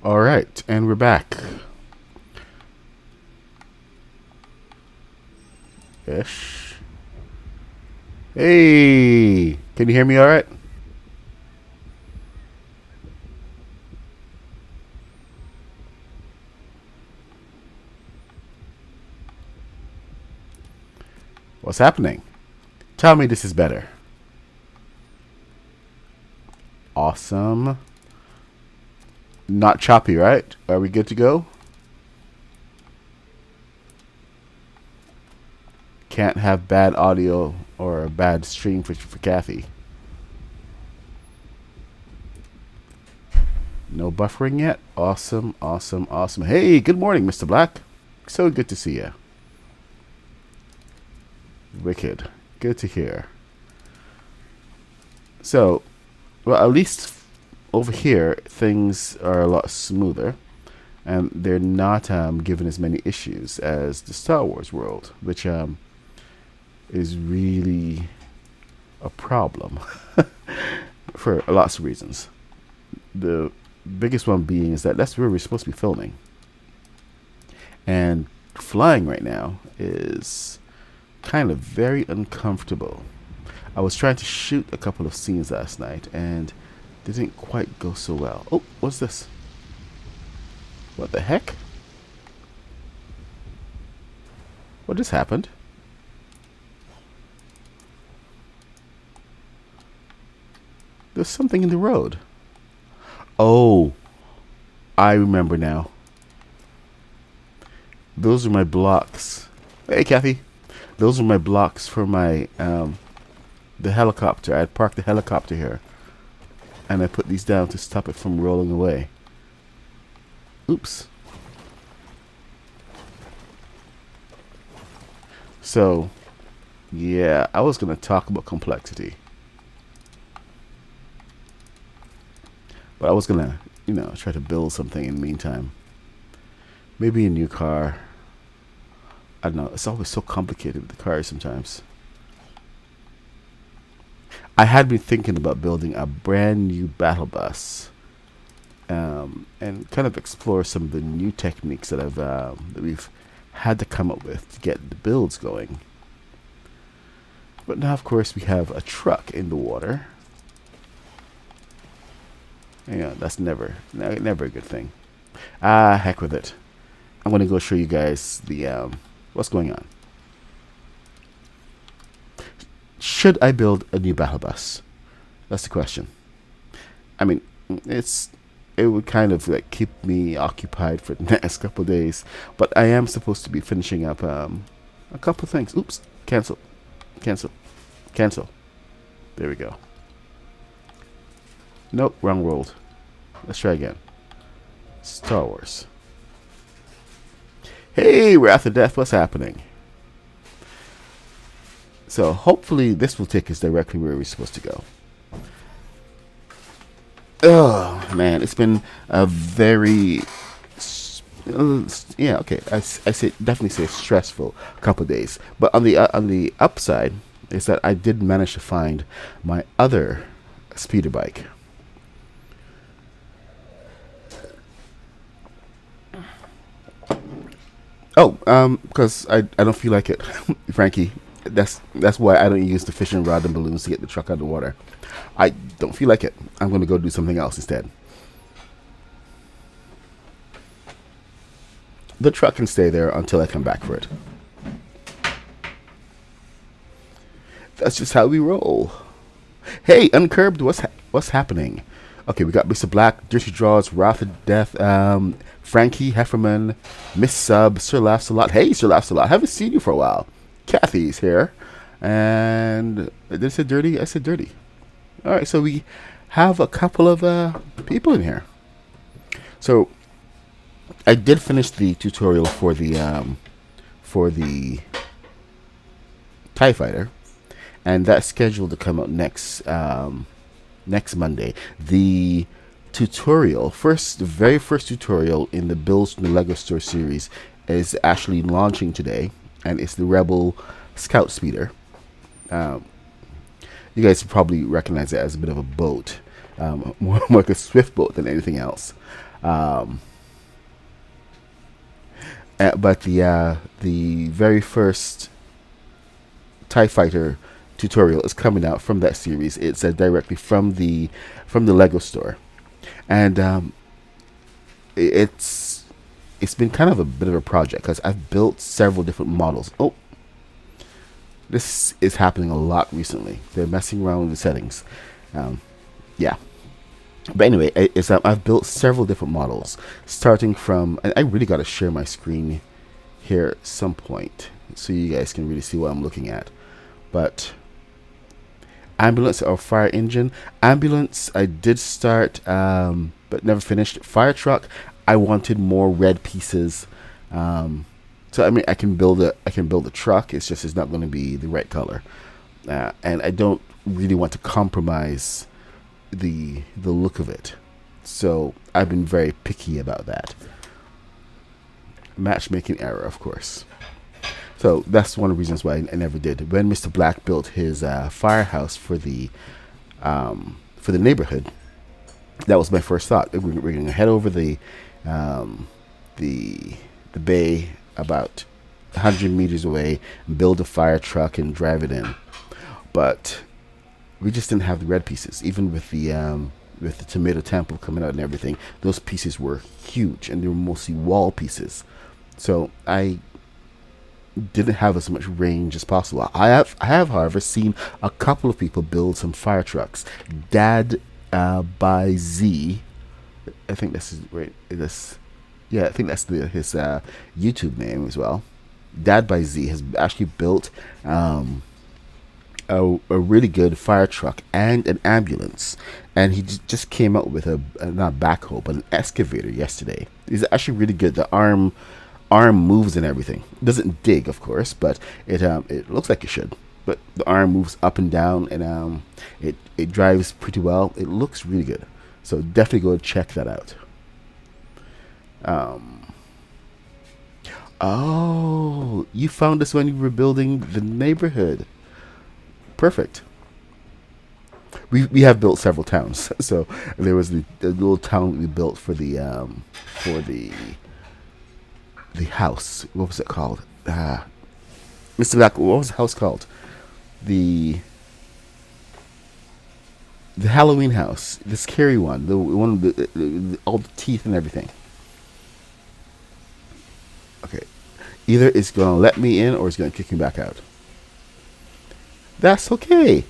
All right, and we're back. Ish. Hey, can you hear me all right? What's happening? Tell me this is better. Awesome. Not choppy, right? Are we good to go? Can't have bad audio or a bad stream for Kathy. No buffering yet? Awesome, awesome, awesome. Hey, good morning, Mr. Black. So good to see you. Wicked. Good to hear. So, well, at least over here, things are a lot smoother. And they're not given as many issues as the Star Wars world, which is really a problem for lots of reasons. The biggest one being is that that's where we're supposed to be filming. And flying right now is kind of very uncomfortable. I was trying to shoot a couple of scenes last night and they didn't quite go so well. Oh, what's this? What the heck? What just happened? There's something in the road. Oh, I remember now. Those are my blocks. Hey, Kathy. Those are my blocks for my the helicopter. I parked the helicopter here, and I put these down to stop it from rolling away. Oops. So, yeah, I was gonna talk about complexity, but I was gonna, try to build something in the meantime. Maybe a new car. I don't know. It's always so complicated with the cars sometimes. I had been thinking about building a brand new battle bus, and kind of explore some of the new techniques that we've had to come up with to get the builds going. But now, of course, we have a truck in the water. Yeah, that's never a good thing. Ah, heck with it. I'm gonna go show you guys the what's going on. Should I build a new battle bus? That's the question. I mean, it would kind of like keep me occupied for the next couple of days, but I am supposed to be finishing up a couple of things. Oops, cancel, cancel, cancel. There we go. Nope, wrong world. Let's try again. Star Wars. Hey, Wrath of Death, what's happening? So hopefully this will take us directly where we're supposed to go. Oh man, it's been a very yeah, okay. I say definitely say stressful couple of days. But on the upside is that I did manage to find my other speeder bike. Oh, because I don't feel like it, Frankie. That's why I don't use the fishing rod and balloons to get the truck out of the water. I don't feel like it. I'm gonna go do something else instead. The truck can stay there until I come back for it. That's just how we roll. Hey, Uncurbed, what's happening? Okay, we got Mr. Black, Dirty Draws, Wrath of Death, Frankie Hefferman, Miss Sub, Sir Laughs a Lot. Hey, Sir Laughs a Lot. Haven't seen you for a while. Kathy's here, and did I say dirty? I said dirty. All right, so we have a couple of people in here. So I did finish the tutorial for the TIE Fighter, and that's scheduled to come out next Monday. The the very first tutorial in the Builds from the Lego Store series is actually launching today, and it's the Rebel Scout Speeder. Um, you guys probably recognize it as a bit of a boat, more like a swift boat than anything else. Um, but the very first TIE Fighter tutorial is coming out from that series. It's directly from the Lego store, and it's it's been kind of a bit of a project because I've built several different models. Oh, this is happening a lot recently. They're messing around with the settings. Um, yeah. But anyway, I've built several different models, starting from. And I really got to share my screen here at some point so you guys can really see what I'm looking at. But ambulance or fire engine, ambulance I did start, but never finished. Fire truck, I wanted more red pieces. So I mean, I can build a truck. It's just it's not going to be the right color, and I don't really want to compromise the look of it. So I've been very picky about that. Matchmaking error, of course. So that's one of the reasons why I never did. When Mr. Black built his firehouse for the neighborhood, that was my first thought. We're going to head over um, the bay about 100 meters away, build a fire truck, and drive it in. But we just didn't have the red pieces. Even with the tomato temple coming out and everything, those pieces were huge, and they were mostly wall pieces. So I didn't have as much range as possible. I have, however, seen a couple of people build some fire trucks. Dad by Z, I think this is right. This, yeah, I think that's his YouTube name as well. Dad by Z has actually built a really good fire truck and an ambulance, and he just came out with a not backhoe but an excavator yesterday. He's actually really good. The arm moves and everything. It doesn't dig, of course, but it looks like it should. But the arm moves up and down, and it drives pretty well. It looks really good. So definitely go check that out. Oh, you found this when you were building the neighborhood. Perfect. We have built several towns. So there was the little town that we built for the house. What was it called? Mr. Black, what was the house called? The Halloween house, the scary one, the one with all the teeth and everything. Okay, either it's gonna let me in or it's gonna kick me back out. That's okay.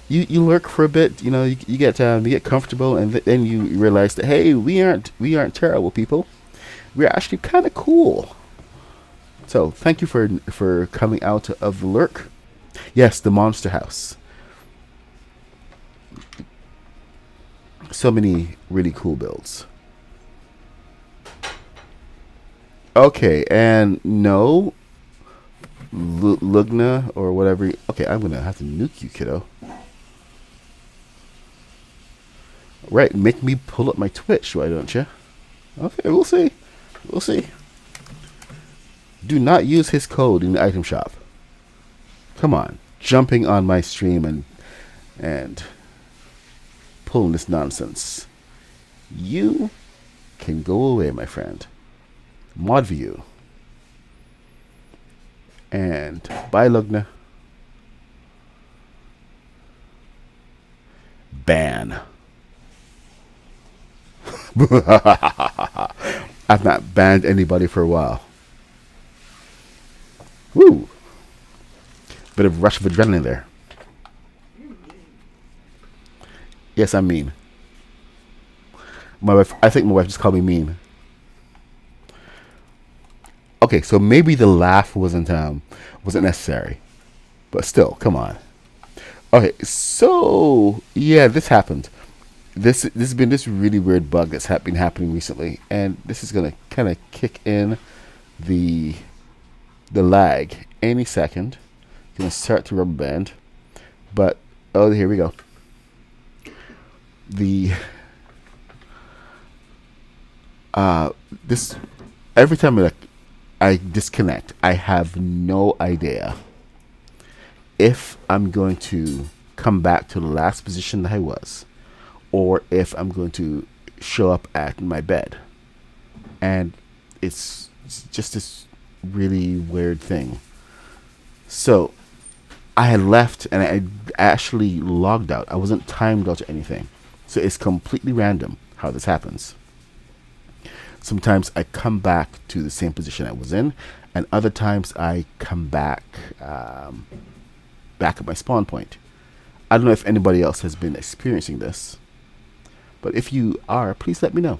You lurk for a bit, you get comfortable, and then you realize that hey, we aren't terrible people. We're actually kind of cool. So thank you for coming out of the lurk. Yes, the monster house. So many really cool builds. Okay, and no, Lugna or whatever. Okay, I'm gonna have to nuke you, kiddo. Right, make me pull up my Twitch, why don't you? Okay, we'll see. We'll see. Do not use his code in the item shop. Come on, jumping on my stream and pulling this nonsense. You can go away, my friend. Mod view. And bye, Lugna. Ban. I've not banned anybody for a while. Woo! Bit of rush of adrenaline there. Yes, I'm mean. I think my wife just called me mean. Okay, so maybe the laugh wasn't necessary, but still, come on. Okay, so yeah, this happened. This has been this really weird bug that's been happening recently, and this is gonna kind of kick in the lag any second. Gonna start to rubber band, but oh, here we go. This every time I disconnect, I have no idea if I'm going to come back to the last position that I was, or if I'm going to show up at my bed. And it's just this really weird thing. So I had left and I actually logged out. I wasn't timed out or anything. So it's completely random how this happens. Sometimes I come back to the same position I was in, and other times I come back back at my spawn point. I don't know if anybody else has been experiencing this, but if you are, please let me know.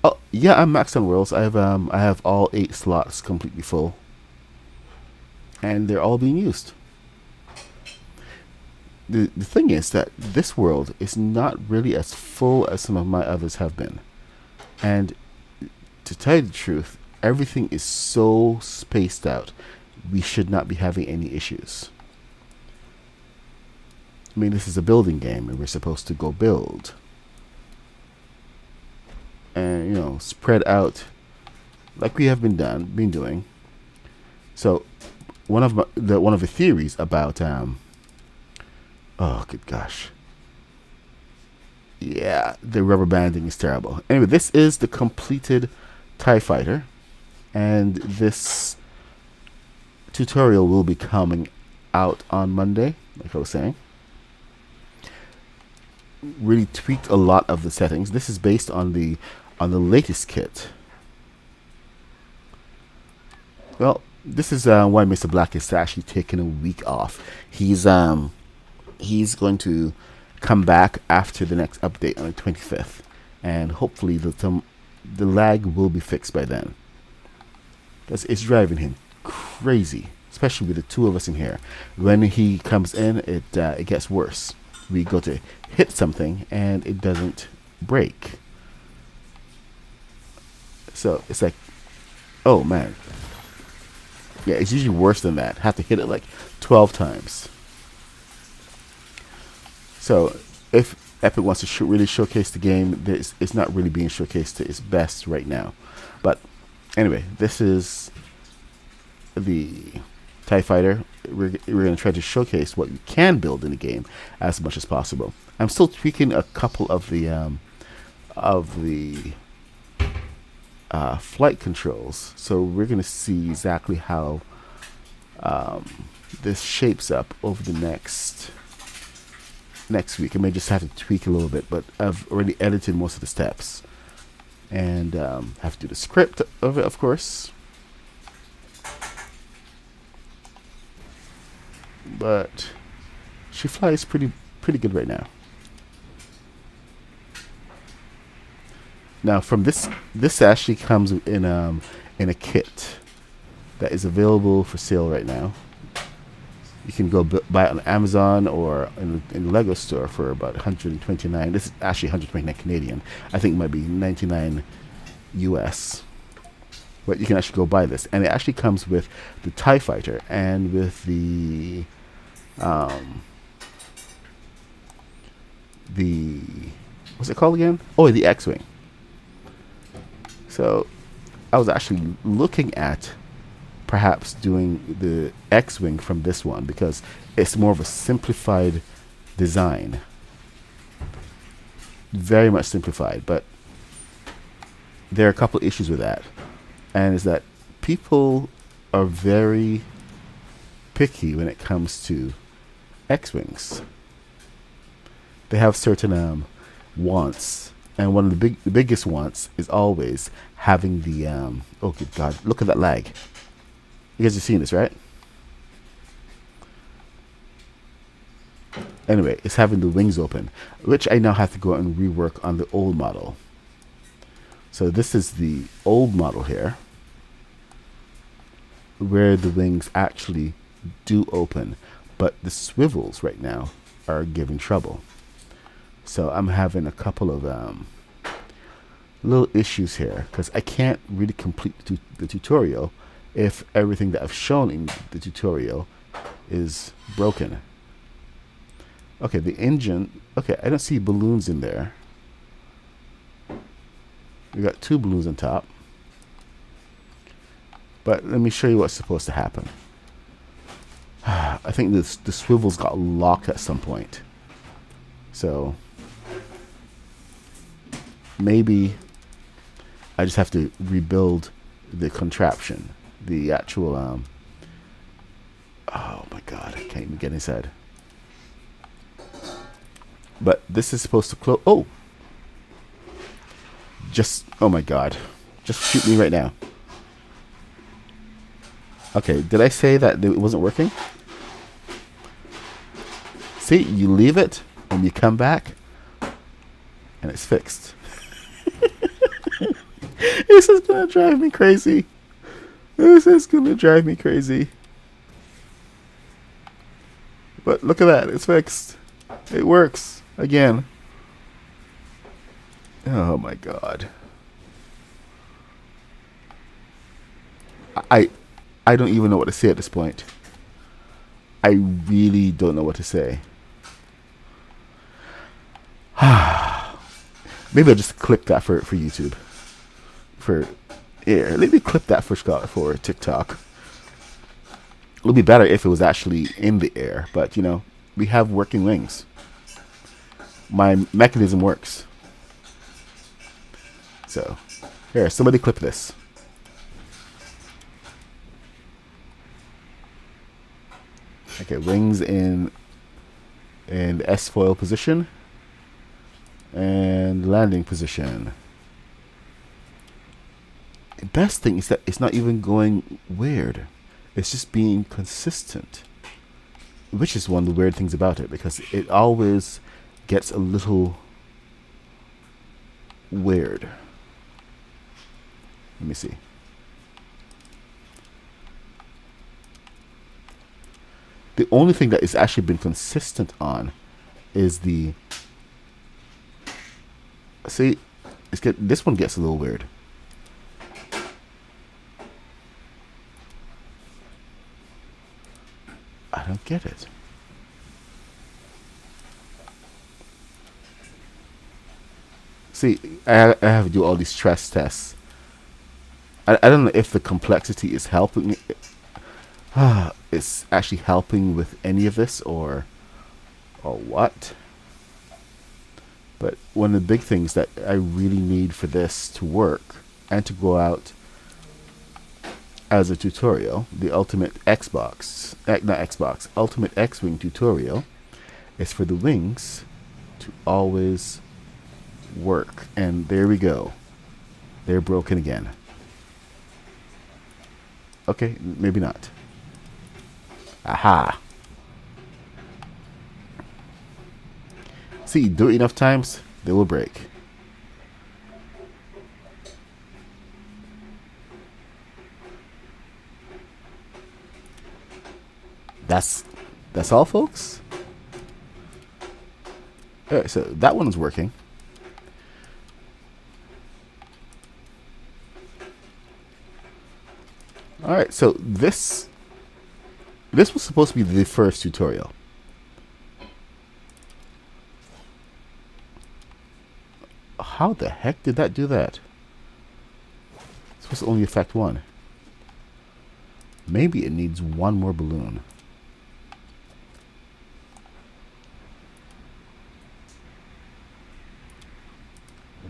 Oh yeah, I'm maxed on worlds. I have all 8 slots completely full, and they're all being used. The thing is that this world is not really as full as some of my others have been. And to tell you the truth, everything is so spaced out. We should not be having any issues. I mean, this is a building game and we're supposed to go build. And, you know, spread out like we have been doing. So, one of the theories about oh, good gosh. Yeah, the rubber banding is terrible. Anyway, this is the completed TIE Fighter. And this tutorial will be coming out on Monday, like I was saying. Really tweaked a lot of the settings. This is based on the latest kit. Well, this is why Mr. Black is actually taking a week off. He's going to come back after the next update on the 25th, and hopefully the lag will be fixed by then. Because it's driving him crazy, especially with the 2 of us in here. When he comes in, it gets worse. We go to hit something and it doesn't break. So it's like, oh man. Yeah, it's usually worse than that. Have to hit it like 12 times. So if Epic wants to really showcase the game, it's not really being showcased to its best right now. But anyway, this is the TIE Fighter. We're going to try to showcase what you can build in the game as much as possible. I'm still tweaking a couple of the flight controls, so we're going to see exactly how this shapes up over the next week. I may just have to tweak a little bit, but I've already edited most of the steps, and have to do the script of it, of course. But she flies pretty good right now. Now, from this actually comes in a kit that is available for sale right now. You can go buy it on Amazon or in the Lego store for about 129. This is actually 129 Canadian. I think it might be 99 US. But you can actually go buy this, and it actually comes with the TIE Fighter and with the what's it called again? Oh, the X-Wing. So I was actually looking at perhaps doing the X-Wing from this one because it's more of a simplified design. Very much simplified, but there are a couple issues with that. And is that people are very picky when it comes to X-Wings. They have certain wants, and one of the biggest wants is always having the oh good god, look at that lag. You guys are seeing this, right? Anyway, it's having the wings open, which I now have to go and rework on the old model. So this is the old model here, where the wings actually do open, but the swivels right now are giving trouble. So I'm having a couple of little issues here because I can't really complete the tutorial if everything that I've shown in the tutorial is broken. Okay, the engine. Okay, I don't see balloons in there. We got 2 balloons on top. But let me show you what's supposed to happen. I think the swivels got locked at some point. So maybe I just have to rebuild the contraption, the actual oh my god, I can't even get inside. But this is supposed to close. Oh, just, oh my god, just shoot me right now. Okay, did I say that it wasn't working? See, you leave it and you come back and it's fixed. This is gonna drive me crazy. This is gonna drive me crazy. But look at that, it's fixed. It works again. Oh my god. I I don't even know what to say at this point. I really don't know what to say. Maybe I'll just clip that for YouTube. For air. Let me clip that for TikTok. It would be better if it was actually in the air, but you know, we have working wings. My mechanism works. So, here, somebody clip this. Okay, wings in S-foil position and landing position. The best thing is that it's not even going weird. It's just being consistent, which is one of the weird things about it, because it always gets a little weird. Let me see. The only thing that it's actually been consistent on is the, see, this one gets a little weird. I don't get it. See, I have to do all these stress tests. I don't know if the complexity is helping. It's actually helping with any of this or what. But one of the big things that I really need for this to work and to go out as a tutorial, the Ultimate Ultimate X-Wing tutorial, is for the wings to always work. And there we go. They're broken again. Okay, maybe not. Aha. See, do it enough times, they will break. That's all, folks. Alright, so that one's working. Alright, so this was supposed to be the first tutorial. How the heck did that do that? It's supposed to only affect one. Maybe it needs one more balloon.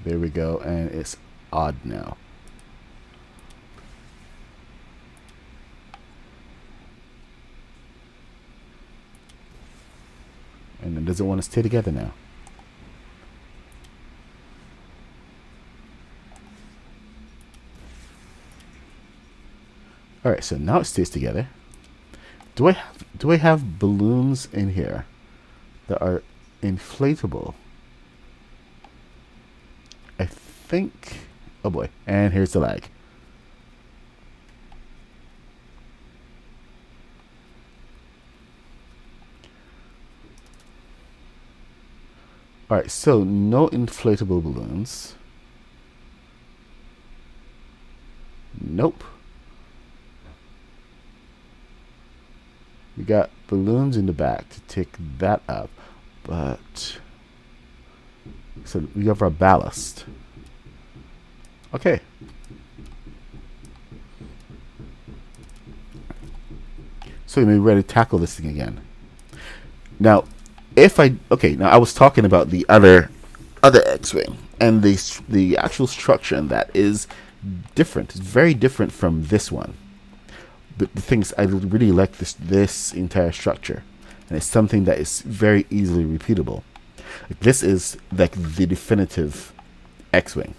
There we go, and it's odd now. And it doesn't want to stay together now. Alright, so now it stays together. Do I have balloons in here that are inflatable? I think, oh boy, and here's the lag. Alright, so no inflatable balloons. Nope. We got balloons in the back to take that up, but so we have our ballast. Okay. So we may be ready to tackle this thing again. Now, if I okay, now I was talking about the other X-wing, and the actual structure in that is different. It's very different from this one. But the thing is, I really like this entire structure, and it's something that is very easily repeatable. Like, this is like the definitive X-wing.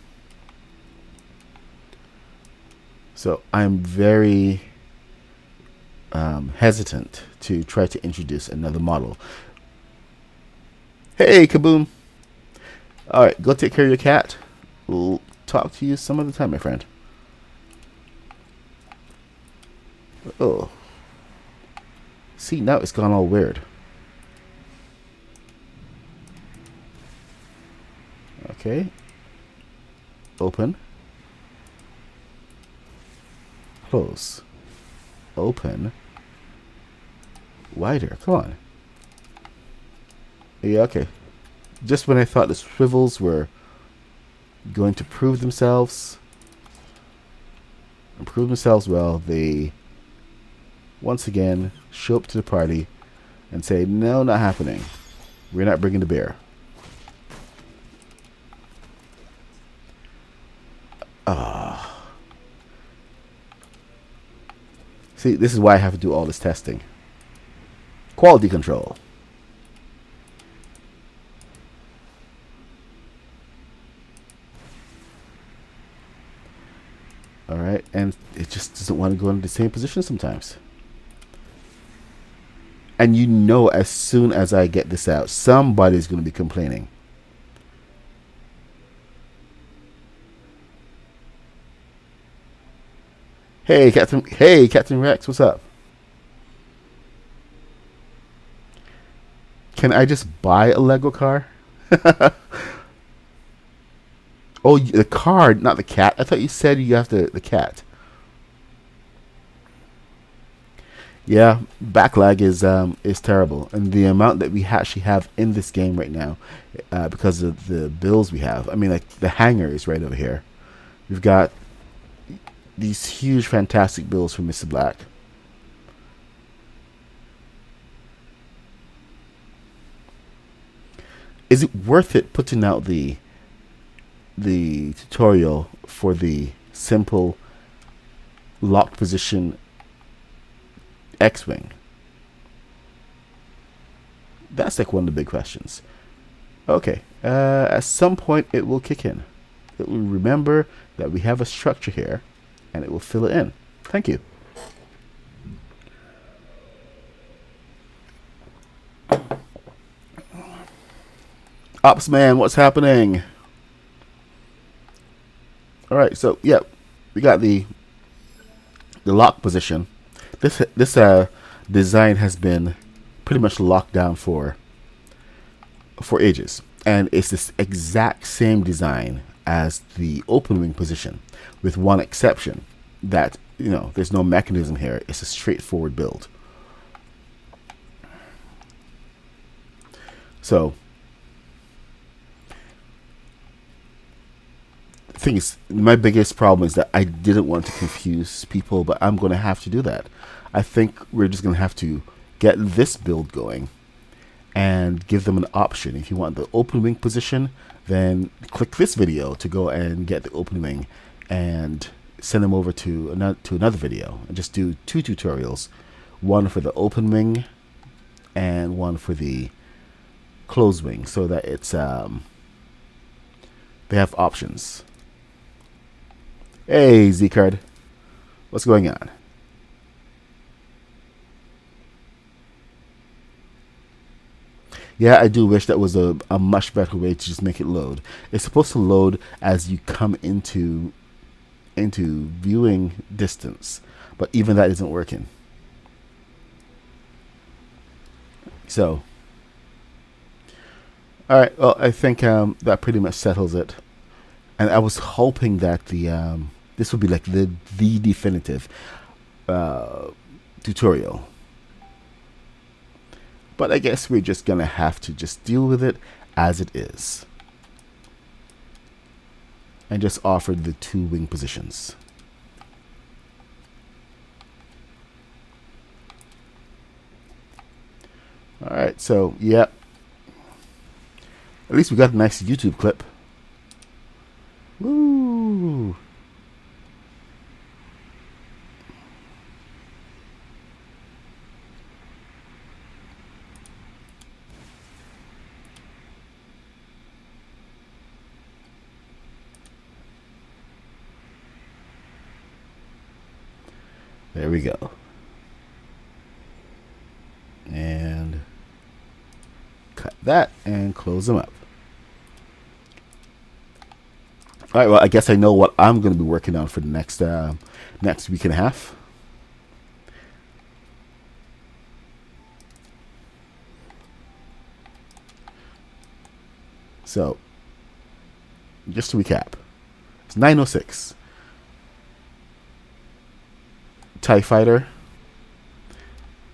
So I'm very hesitant to try to introduce another model. Hey, Kaboom! All right, go take care of your cat. We'll talk to you some other time, my friend. Oh. See, now it's gone all weird. Okay. Open. Close. Open. Wider. Come on. Yeah, okay. Just when I thought the swivels were going to prove themselves, well, they once again show up to the party and say, no, not happening. We're not bringing the bear. See, this is why I have to do all this testing. Quality control. Alright, and it just doesn't want to go into the same position sometimes. And you know, as soon as I get this out, somebody's going to be complaining. Hey, Captain Rex, what's up? Can I just buy a Lego car? Oh, the car, not the cat. I thought you said you have the cat. Yeah, backlag is terrible, and the amount that we actually have in this game right now, because of the builds we have. I mean, like the hangar is right over here. We've got these huge, fantastic builds from Mr. Black. Is it worth it putting out the tutorial for the simple locked position X-wing? That's like one of the big questions. Okay, at some point it will kick in. It will remember that we have a structure here, and it will fill it in. Thank you. Ops man, what's happening? All right, so yeah, we got the lock position. This design has been pretty much locked down for ages, and it's this exact same design as the open wing position, with one exception that, you know, there's no mechanism here. It's a straightforward build. So the thing is, my biggest problem is that I didn't want to confuse people, but I'm going to have to do that. I think we're just going to have to get this build going and give them an option. If you want the open wing position, then click this video to go and get the open wing, and send them over to another video, and just do 2 tutorials, one for the open wing and one for the closed wing, so that it's they have options. Hey, Z-Card, what's going on? Yeah, I do wish that was a much better way to just make it load. It's supposed to load as you come into viewing distance, but even that isn't working. So, all right. Well, I think that pretty much settles it. And I was hoping that the this would be like the definitive tutorial. But I guess we're just gonna have to just deal with it as it is, and just offer the 2 wing positions. All right, so yeah, At least we got a nice YouTube clip. Woo! There we go. And cut that and close them up. All right, well, I guess I know what I'm going to be working on for the next week and a half. So, just to recap, it's 906. TIE Fighter.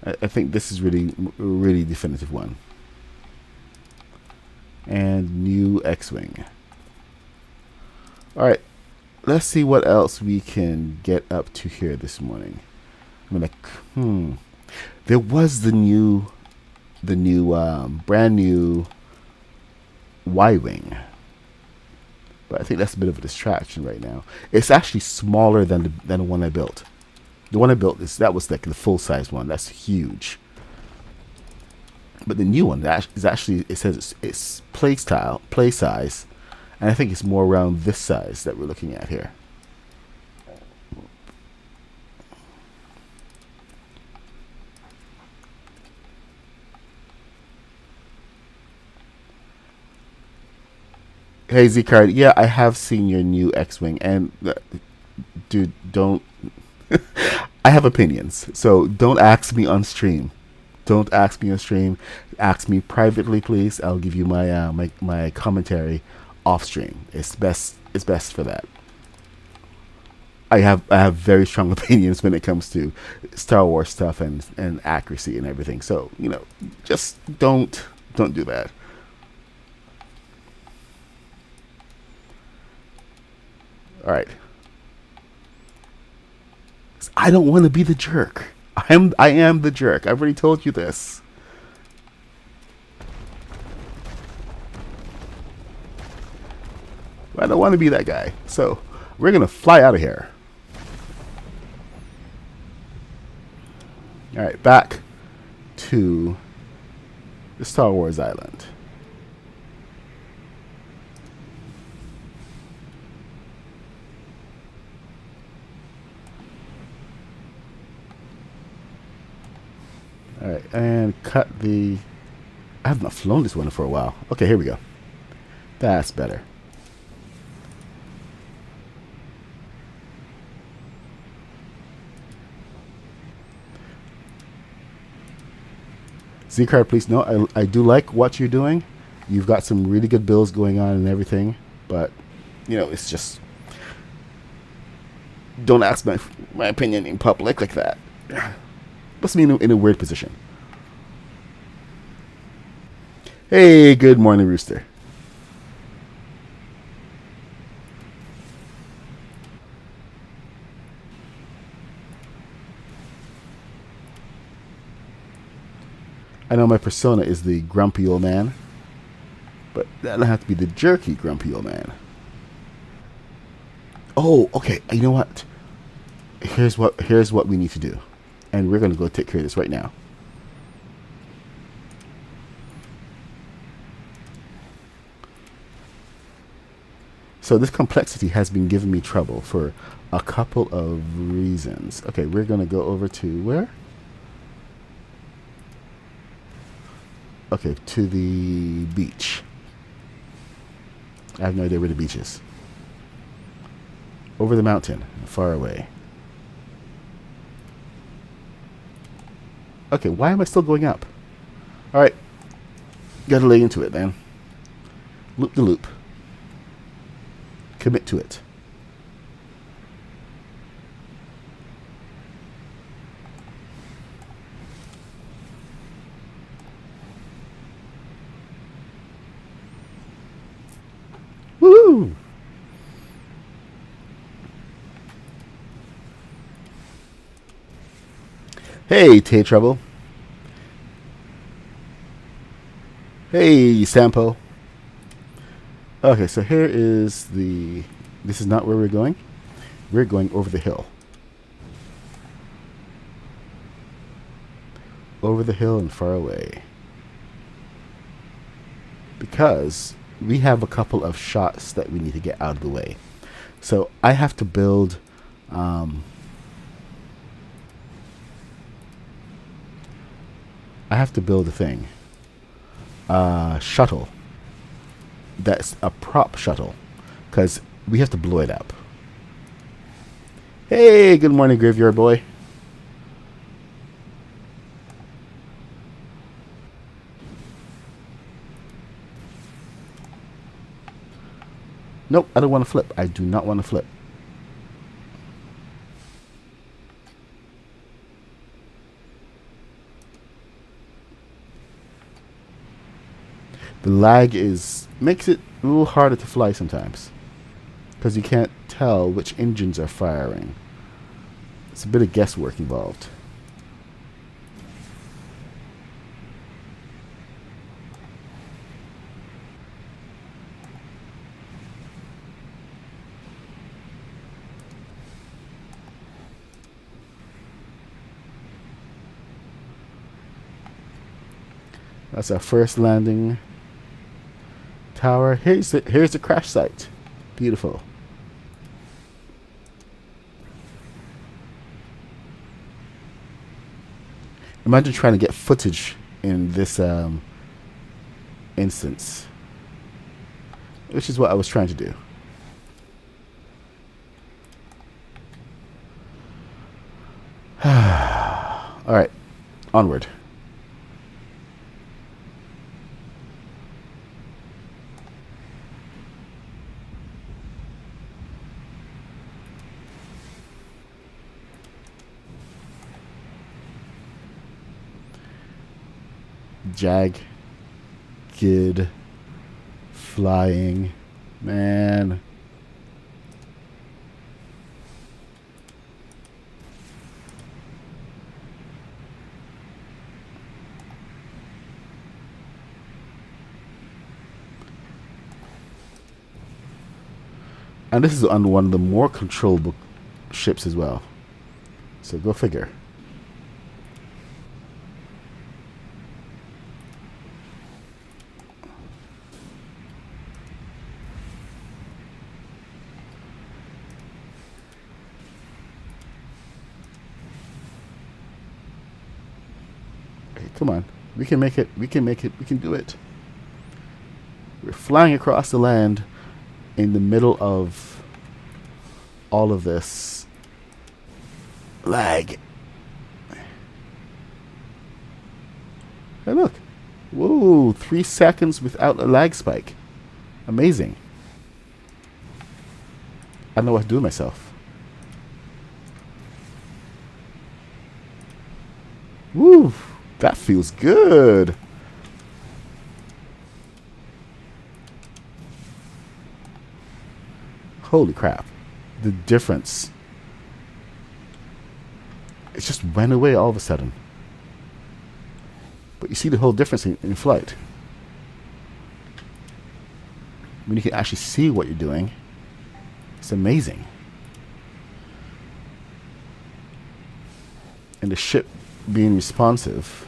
I think this is really definitive one. And new X-Wing. Alright, let's see what else we can get up to here this morning. I'm gonna, there was the new, brand new Y-Wing. But I think that's a bit of a distraction right now. It's actually smaller than the one I built. The one I built that was like the full size one. That's huge. But the new one is actually, it says it's play size, and I think it's more around this size that we're looking at here. Hey Z-Card, yeah, I have seen your new X-Wing, and dude, don't. I have opinions, so don't ask me on stream. Don't ask me on stream. Ask me privately, please. I'll give you my my commentary off stream. It's best. It's best for that. I have very strong opinions when it comes to Star Wars stuff and accuracy and everything. So just don't do that. All right. I don't want to be the jerk. I am the jerk. I've already told you this. I don't want to be that guy. So we're gonna fly out of here. All right, back to the Star Wars island. All right, and cut the. I have not flown this one for a while. Okay, here we go. That's better. Z-Card, please know I do like what you're doing. You've got some really good builds going on and everything, but it's just don't ask my opinion in public like that. Puts me in a weird position. Hey, good morning, Rooster. I know my persona is the grumpy old man, but that don't have to be the jerky grumpy old man. Oh, okay. You know what? Here's what we need to do, and we're gonna go take care of this right now. So this complexity has been giving me trouble for a couple of reasons. Okay, we're gonna go over to where? Okay, to the beach. I have no idea where the beach is. Over the mountain, far away. Okay, why am I still going up? Alright. Gotta lay into it, man. Loop the loop. Commit to it. Woo! Hey, Tay Trouble. Hey, Sampo. Okay, so here is the. This is not where we're going. We're going over the hill. Over the hill and far away. Because we have a couple of shots that we need to get out of the way. So I have to build. I have to build a thing. Shuttle. That's a prop shuttle. Because we have to blow it up. Hey, good morning, Graveyard Boy. Nope, I don't want to flip. I do not want to flip. The lag makes it a little harder to fly sometimes. Because you can't tell which engines are firing. It's a bit of guesswork involved. That's our first landing tower. Here's the crash site. Beautiful. Imagine trying to get footage in this instance, which is what I was trying to do. All right, onward. Jagged flying, man. And this is on one of the more controllable ships as well. So go figure. Come on. We can make it. We can make it. We can do it. We're flying across the land in the middle of all of this lag. Hey, look. Whoa, 3 seconds without a lag spike. Amazing. I don't know what to do with myself. Woo. That feels good. Holy crap. The difference. It just went away all of a sudden. But you see the whole difference in flight. When you can actually see what you're doing, it's amazing. And the ship being responsive.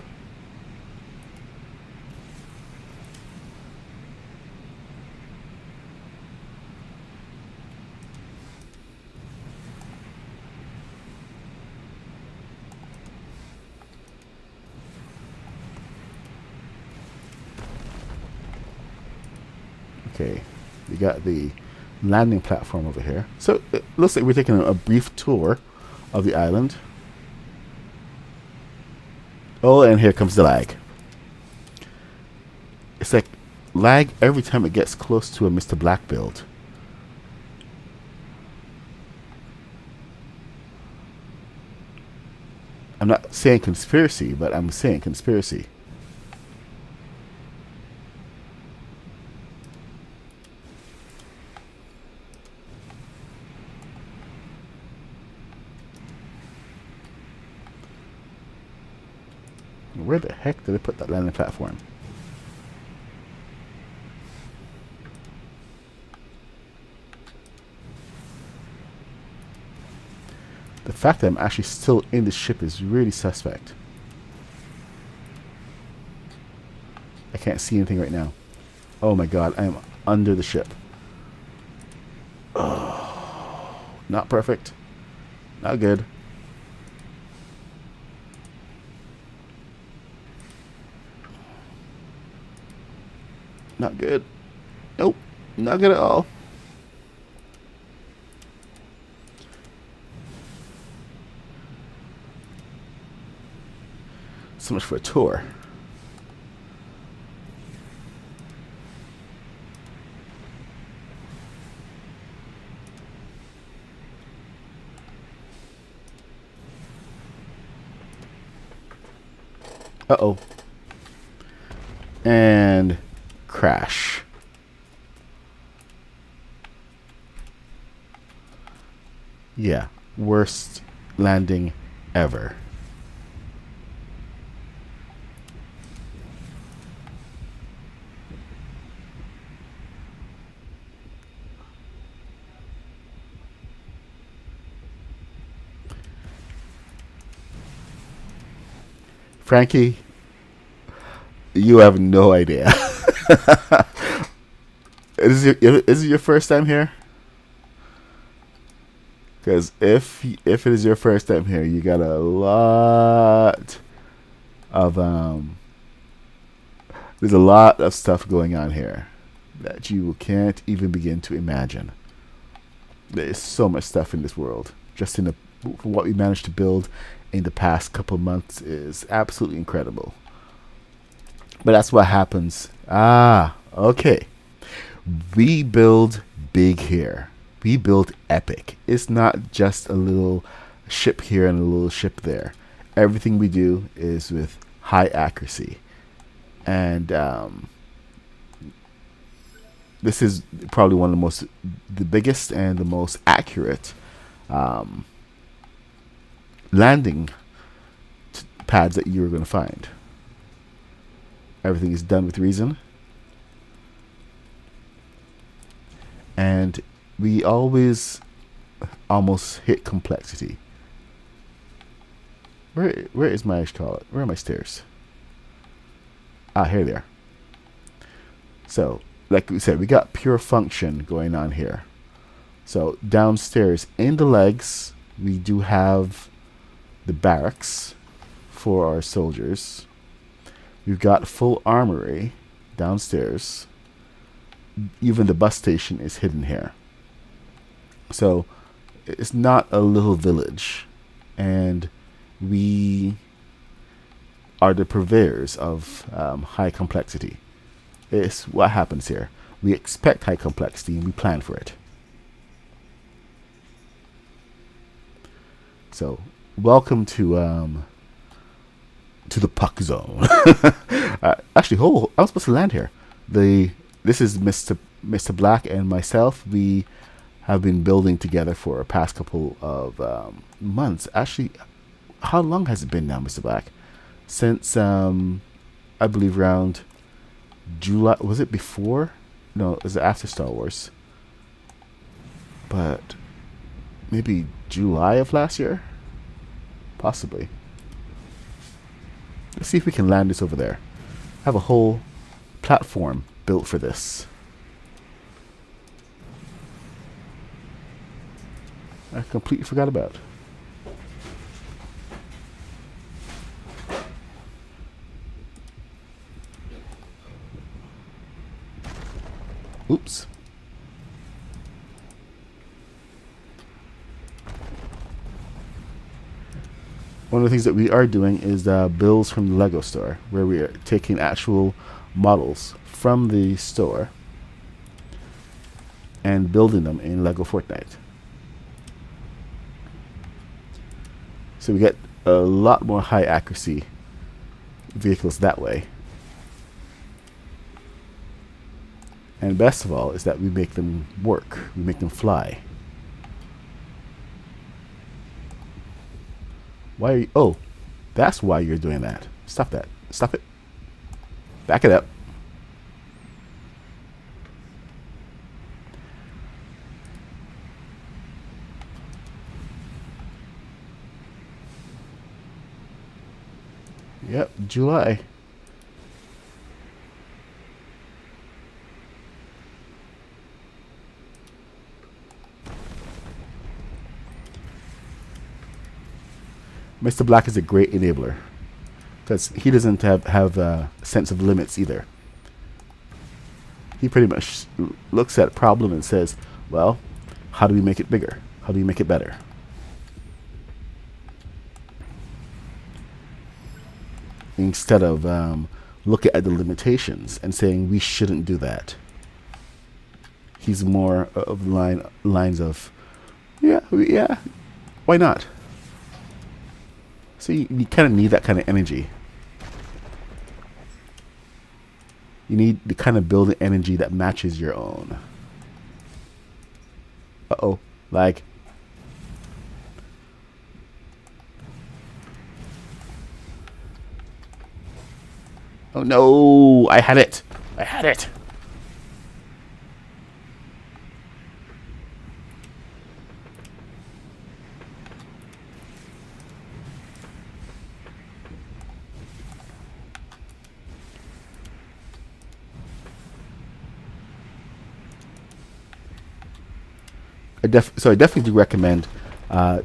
Okay, we got the landing platform over here. So it looks like we're taking a brief tour of the island. Oh, and here comes the lag. It's like lag every time it gets close to a Mr. Black build. I'm not saying conspiracy, but I'm saying conspiracy. Where the heck did I put that landing platform? The fact that I'm actually still in the ship is really suspect. I can't see anything right now. Oh my god, I am under the ship. Oh, not perfect. Not good. Not good. Nope. Not good at all. So much for a tour. Uh-oh. And crash. Yeah. Worst landing ever. Frankie, you have no idea. Is it your first time here? Because if it is your first time here, you got a lot of there's a lot of stuff going on here that you can't even begin to imagine. There's so much stuff in this world. Just in the what we managed to build in the past couple of months is absolutely incredible. But that's what happens. Ah, okay. We build big here. We build epic. It's not just a little ship here and a little ship there. Everything we do is with high accuracy. And this is probably one of the biggest and the most accurate landing pads that you're going to find. Everything is done with reason. And we always almost hit complexity. Where is my toilet? Where are my stairs? Ah, here they are. So, like we said, we got pure function going on here. So downstairs in the legs, we do have the barracks for our soldiers. We've got full armory downstairs. Even the bus station is hidden here. So it's not a little village, and we are the purveyors of high complexity. It's what happens here. We expect high complexity and we plan for it. So welcome to the puck zone. Actually, I'm supposed to land here. This is Mr. Black and myself. We have been building together for the past couple of months. Actually, how long has it been now, Mr. Black? Since I believe around July. Was it before? No, it was after Star Wars. But maybe July of last year? Possibly. Let's see if we can land this over there. I have a whole platform built for this. I completely forgot about. Oops. One of the things that we are doing is builds from the Lego store, where we are taking actual models from the store and building them in Lego Fortnite. So we get a lot more high accuracy vehicles that way. And best of all is that we make them work. We make them fly. Why are you... Oh, that's why you're doing that. Stop that. Stop it. Back it up. Yep, July. Mr. Black is a great enabler because he doesn't have a sense of limits either. He pretty much looks at a problem and says, well, how do we make it bigger? How do we make it better? Instead of looking at the limitations and saying we shouldn't do that. He's more of the lines of, yeah, why not? So you kind of need that kind of energy. You need the kind of building energy that matches your own. Uh-oh, lag. Oh no, I had it. I had it. So I definitely do recommend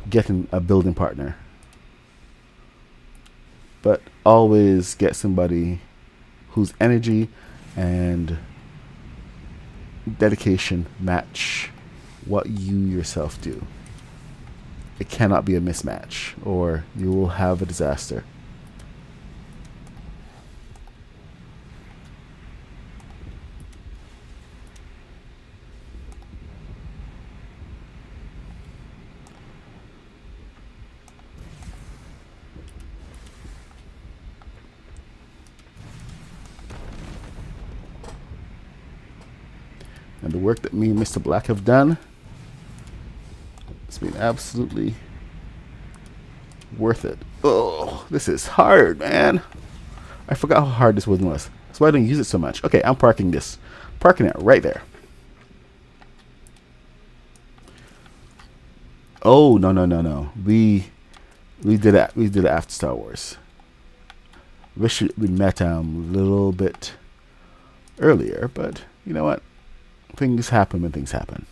getting a building partner, but always get somebody whose energy and dedication match what you yourself do. It cannot be a mismatch, or you will have a disaster. And the work that me and Mr. Black have done, it's been absolutely worth it. Oh, this is hard, man. I forgot how hard this one was. That's why I don't use it so much. Okay, I'm parking this. Parking it right there. Oh, no. We did it. We did it after Star Wars. Wish we met a little bit earlier, but you know what? Things happen when things happen.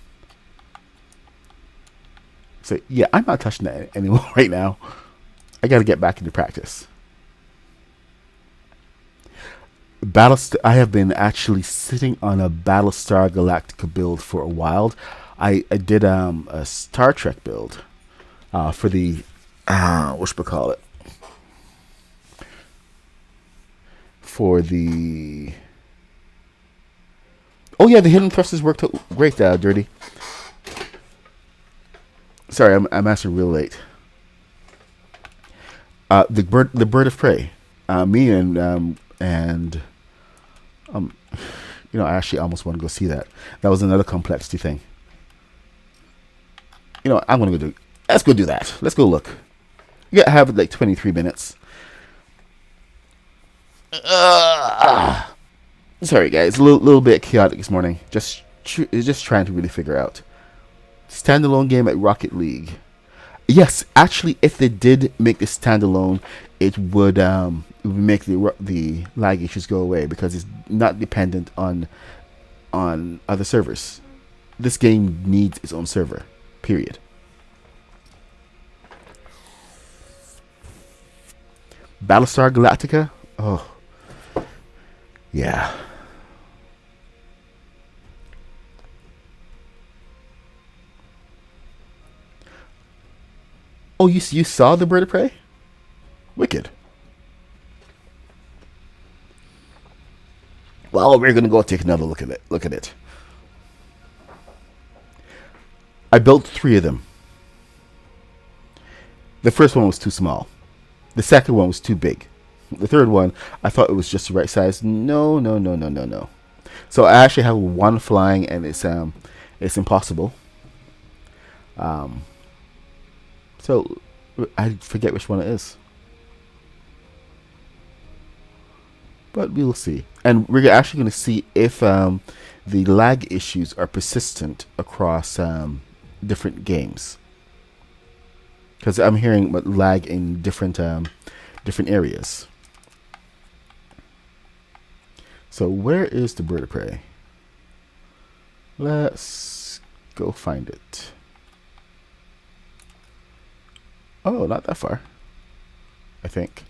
So yeah, I'm not touching that anymore right now. I got to get back into practice. I have been actually sitting on a Battlestar Galactica build for a while. I did a Star Trek build for the whatchamacallit, for the oh yeah, the hidden thrusters worked great, Dirty. Sorry, I'm answering real late. The bird of prey. Me and I actually almost want to go see that. That was another complexity thing. I'm gonna go do. Let's go do that. Let's go look. You gotta have like 23 minutes. Sorry guys, a little bit chaotic this morning. Just trying to really figure out standalone game at Rocket League. Yes, actually, if they did make this standalone, it would make the lag issues go away because it's not dependent on other servers. This game needs its own server. Period. Battlestar Galactica. Oh, yeah. Oh, you saw the bird of prey? Wicked. Well, we're gonna go take another look at it. I built 3 of them. The first one was too small. The second one was too big. The third one, I thought it was just the right size. No. So I actually have one flying, and it's impossible. So I forget which one it is, but we will see. And we're actually going to see if the lag issues are persistent across different games, because I'm hearing lag in different areas. So where is the bird of prey? Let's go find it. Oh, not that far, I think.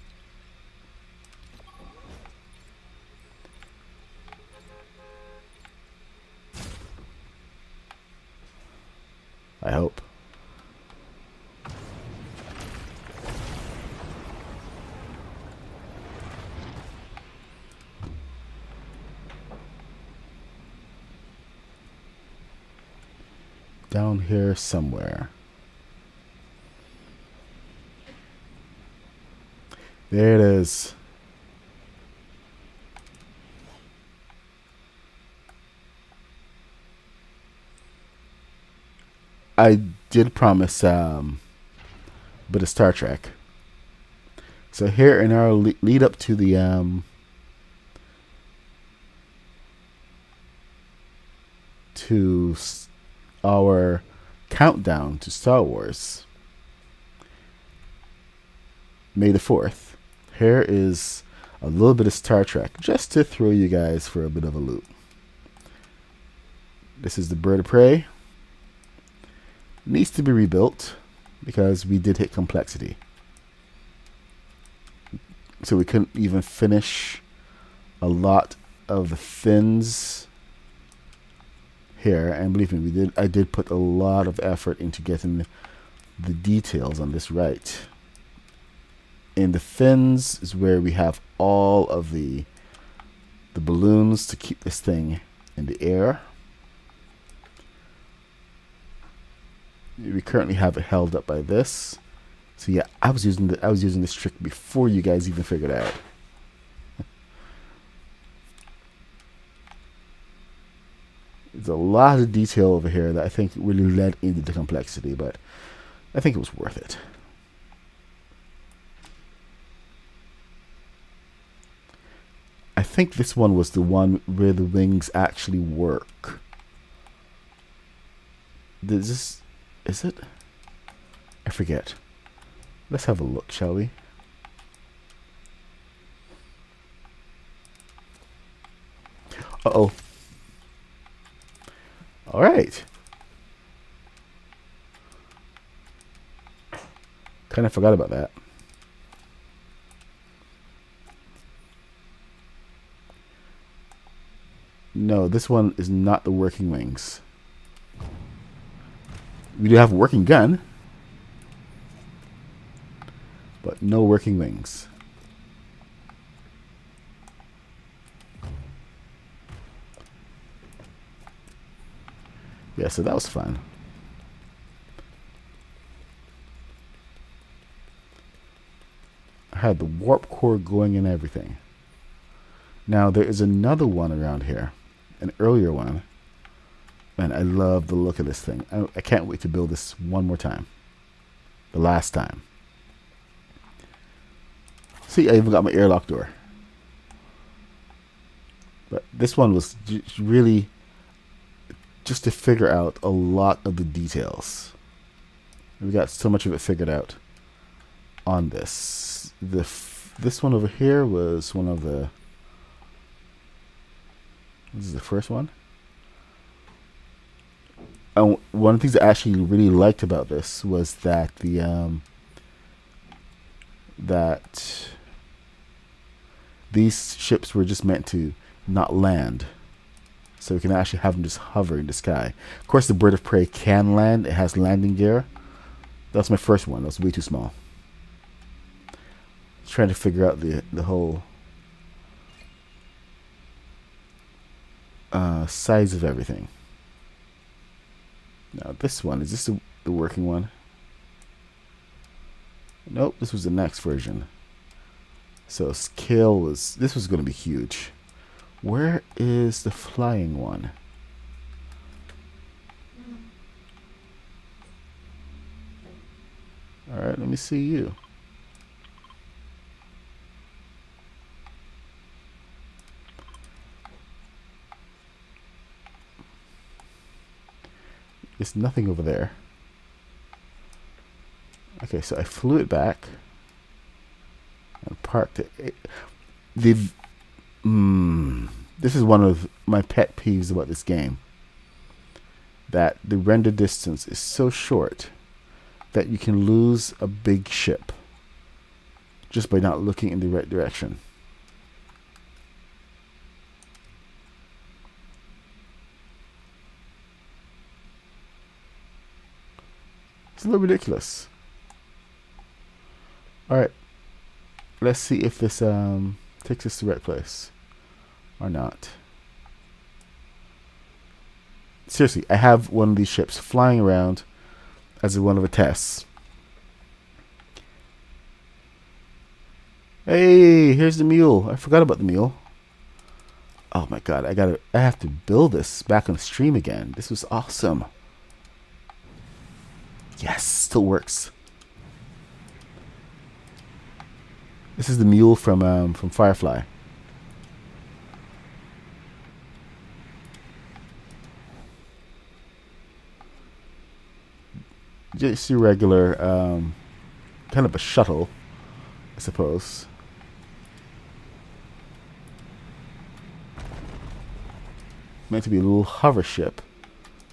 I hope. Down here somewhere. There it is. I did promise bit of Star Trek. So here in our lead up to the to our countdown to Star Wars, May the 4th. Here is a little bit of Star Trek just to throw you guys for a bit of a loop. This is the bird of prey. Needs to be rebuilt because we did hit complexity. So we couldn't even finish a lot of the fins here, and believe me, I did put a lot of effort into getting the details on this right. In the fins is where we have all of the balloons to keep this thing in the air. We currently have it held up by this. So yeah, I was using this trick before you guys even figured it out. There's a lot of detail over here that I think really led into the complexity, but I think it was worth it. I think this one was the one where the wings actually work. Is it? I forget. Let's have a look, shall we? Uh-oh. All right. Kind of forgot about that. No, this one is not the working wings. We do have a working gun, but no working wings. Yeah, so that was fun. I had the warp core going and everything. Now there is another one around here, an earlier one. Man, I love the look of this thing. I can't wait to build this one more time. The last time. See, I even got my airlock door. But this one was really just to figure out a lot of the details. We got so much of it figured out on this. This one over here was one of the... This is the first one. And one of the things I actually really liked about this was that that these ships were just meant to not land, so we can actually have them just hover in the sky. Of course, the bird of prey can land; it has landing gear. That's my first one. That's way too small. Trying to figure out the whole size of everything. Now this one, is this the working one? Nope, this was the next version. So scale was, this was going to be huge. Where is the flying one? Alright, let me see you. There's nothing over there. Okay, so I flew it back and parked it. This is one of my pet peeves about this game. That the render distance is so short that you can lose a big ship just by not looking in the right direction. It's a little ridiculous. Alright, let's see if this takes us to the right place or not. Seriously, I have one of these ships flying around as one of the tests. Hey, here's the mule. I forgot about the mule. Oh my god, I have to build this back on stream again. This was awesome. Yes, still works. This is the mule from Firefly. Just your regular, kind of a shuttle, I suppose. Meant to be a little hover ship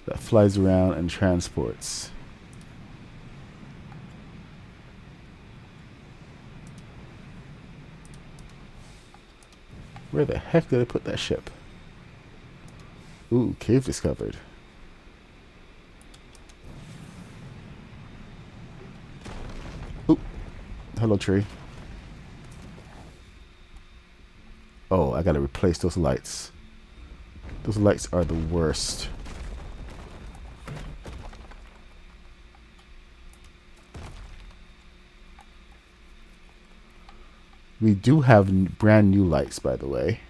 that flies around and transports. Where the heck did I put that ship? Ooh, cave discovered. Ooh, hello tree. Oh, I gotta replace those lights. Those lights are the worst. We do have brand new lights, by the way.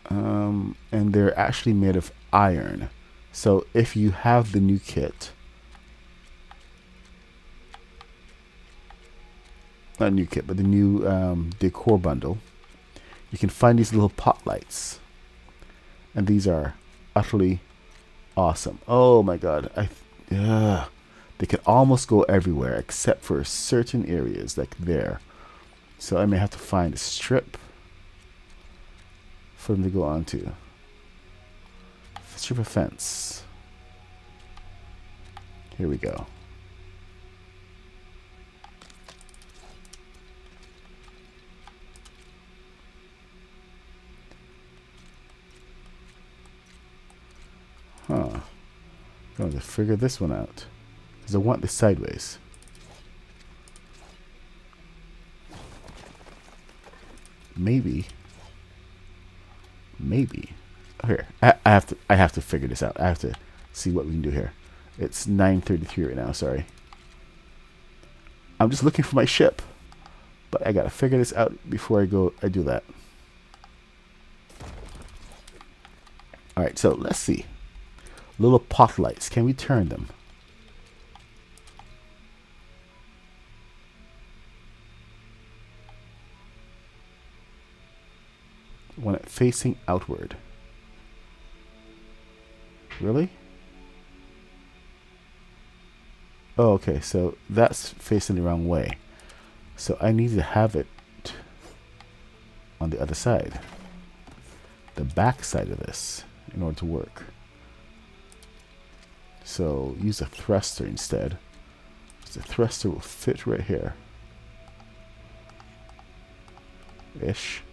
And they're actually made of iron. So if you have the new kit, not new kit, but the new decor bundle, you can find these little pot lights. And these are utterly awesome. Oh my god. They can almost go everywhere except for certain areas like there. So I may have to find a strip for them to go onto. Strip of fence. Here we go. Huh. Going to figure this one out. Because I want this sideways. Maybe. Here, I have to figure this out. I have to see what we can do here. It's 9:33 right now. Sorry. I'm just looking for my ship, but I gotta figure this out before I do that. All right, so let's see. Little pot lights. Can we turn them? Want it facing outward. Really? Oh, okay, so that's facing the wrong way. So I need to have it on the other side. The back side of this in order to work. So use a thruster instead. The thruster will fit right here. Ish.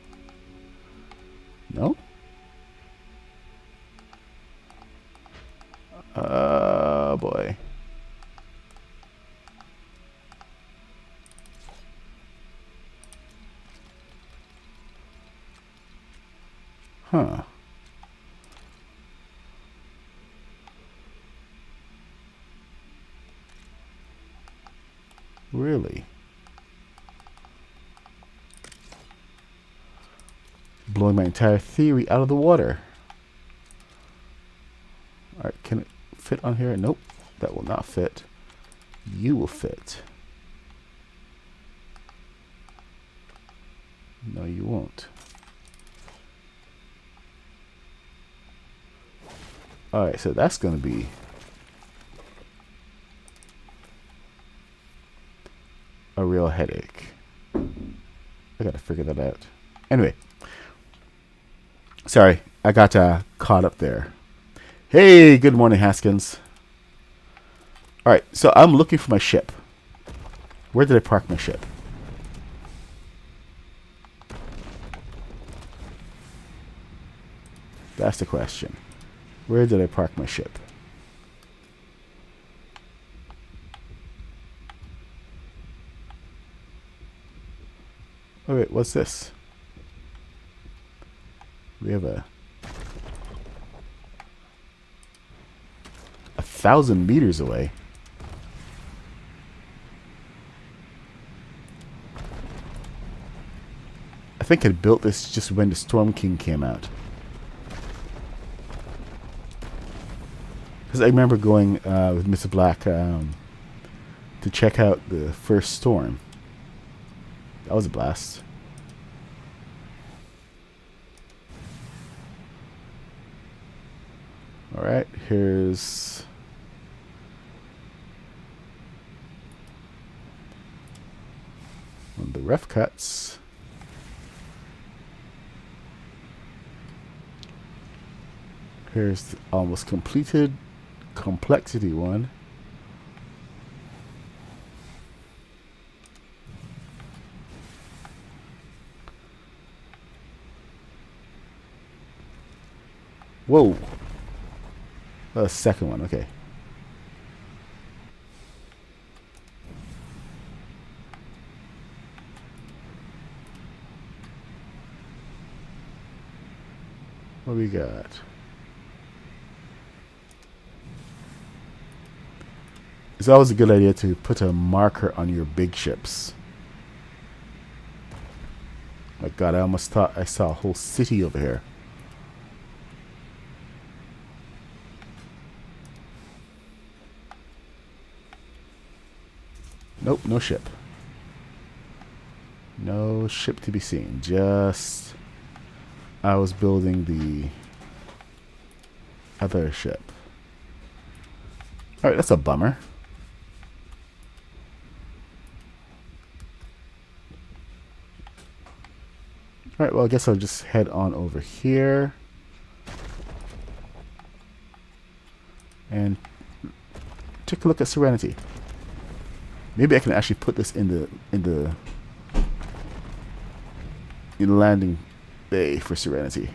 No? Boy. Huh. Really? Blowing my entire theory out of the water. Alright, can it fit on here? Nope, that will not fit. You will fit. No, you won't. Alright, so that's going to be a real headache. I gotta figure that out. Anyway, sorry, I got caught up there. Hey, good morning, Haskins. All right, so I'm looking for my ship. Where did I park my ship? That's the question. Where did I park my ship? Oh wait, what's this? We have a 1,000 meters away. I think I built this just when the Storm King came out. Because I remember going with Mr. Black to check out the first storm. That was a blast. Alright, here's one of the rough cuts. Here's the almost completed complexity one. Whoa. The second one, okay. What we got? It's always a good idea to put a marker on your big ships. My God, I almost thought I saw a whole city over here. Nope, no ship. No ship to be seen. Just I was building the other ship. Alright, that's a bummer. Alright, well I guess I'll just head on over here. And take a look at Serenity. Maybe I can actually put this in the landing bay for Serenity.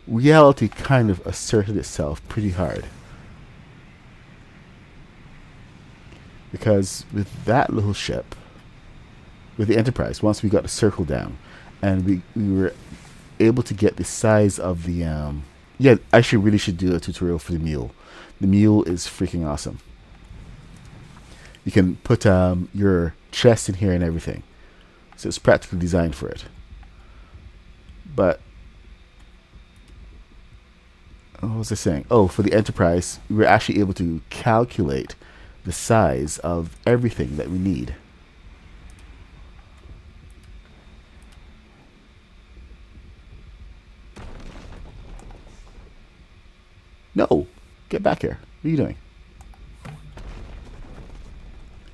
Reality kind of asserted itself pretty hard. Because with that little ship, with the Enterprise, once we got the circle down, and we were able to get the size of the yeah, I really should do a tutorial for the mule. The mule is freaking awesome. You can put your chest in here and everything, so it's practically designed for it. But what was I saying? Oh, for the Enterprise, we were actually able to calculate the size of everything that we need. No! Get back here. What are you doing?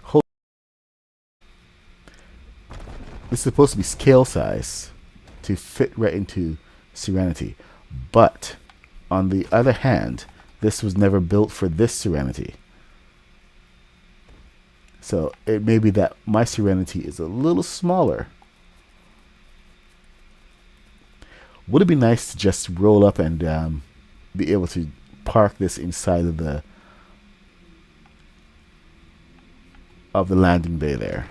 Hold. This is supposed to be scale size to fit right into Serenity. But, on the other hand, this was never built for this Serenity. So, it may be that my Serenity is a little smaller. Would it be nice to just roll up and be able to park this inside of the landing bay there?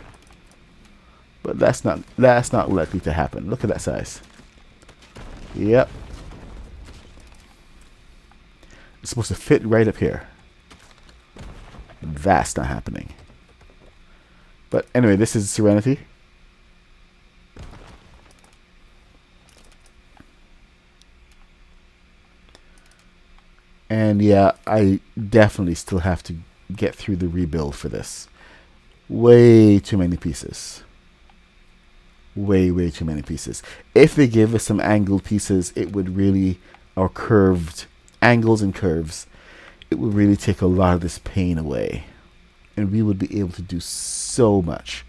But that's not likely to happen. Look at that size. Yep. It's supposed to fit right up here. That's not happening. But anyway, this is Serenity. And yeah, I definitely still have to get through the rebuild for this. Way too many pieces. Way too many pieces. If they give us some angled pieces, it would really, or curved angles and curves, it would really take a lot of this pain away, and we would be able to do so much.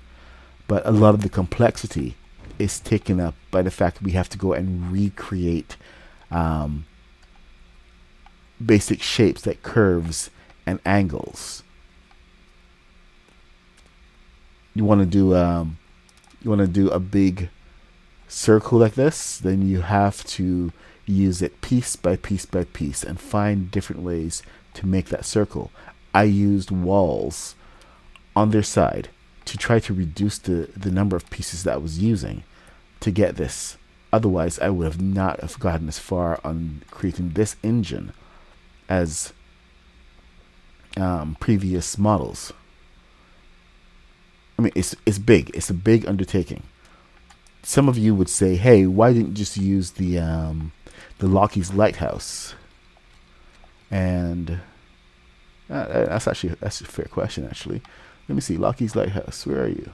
But a lot of the complexity is taken up by the fact that we have to go and recreate basic shapes like curves and angles. You want to do a big circle like this, then you have to use it piece by piece by piece and find different ways to make that circle. I used walls on their side to try to reduce the number of pieces that I was using to get this. Otherwise, I would have not have gotten as far on creating this engine as previous models. I mean, it's big. It's a big undertaking. Some of you would say, "Hey, why didn't you just use the Lockheed's lighthouse?" And that's a fair question. Actually, let me see. Lockheed's lighthouse. Where are you?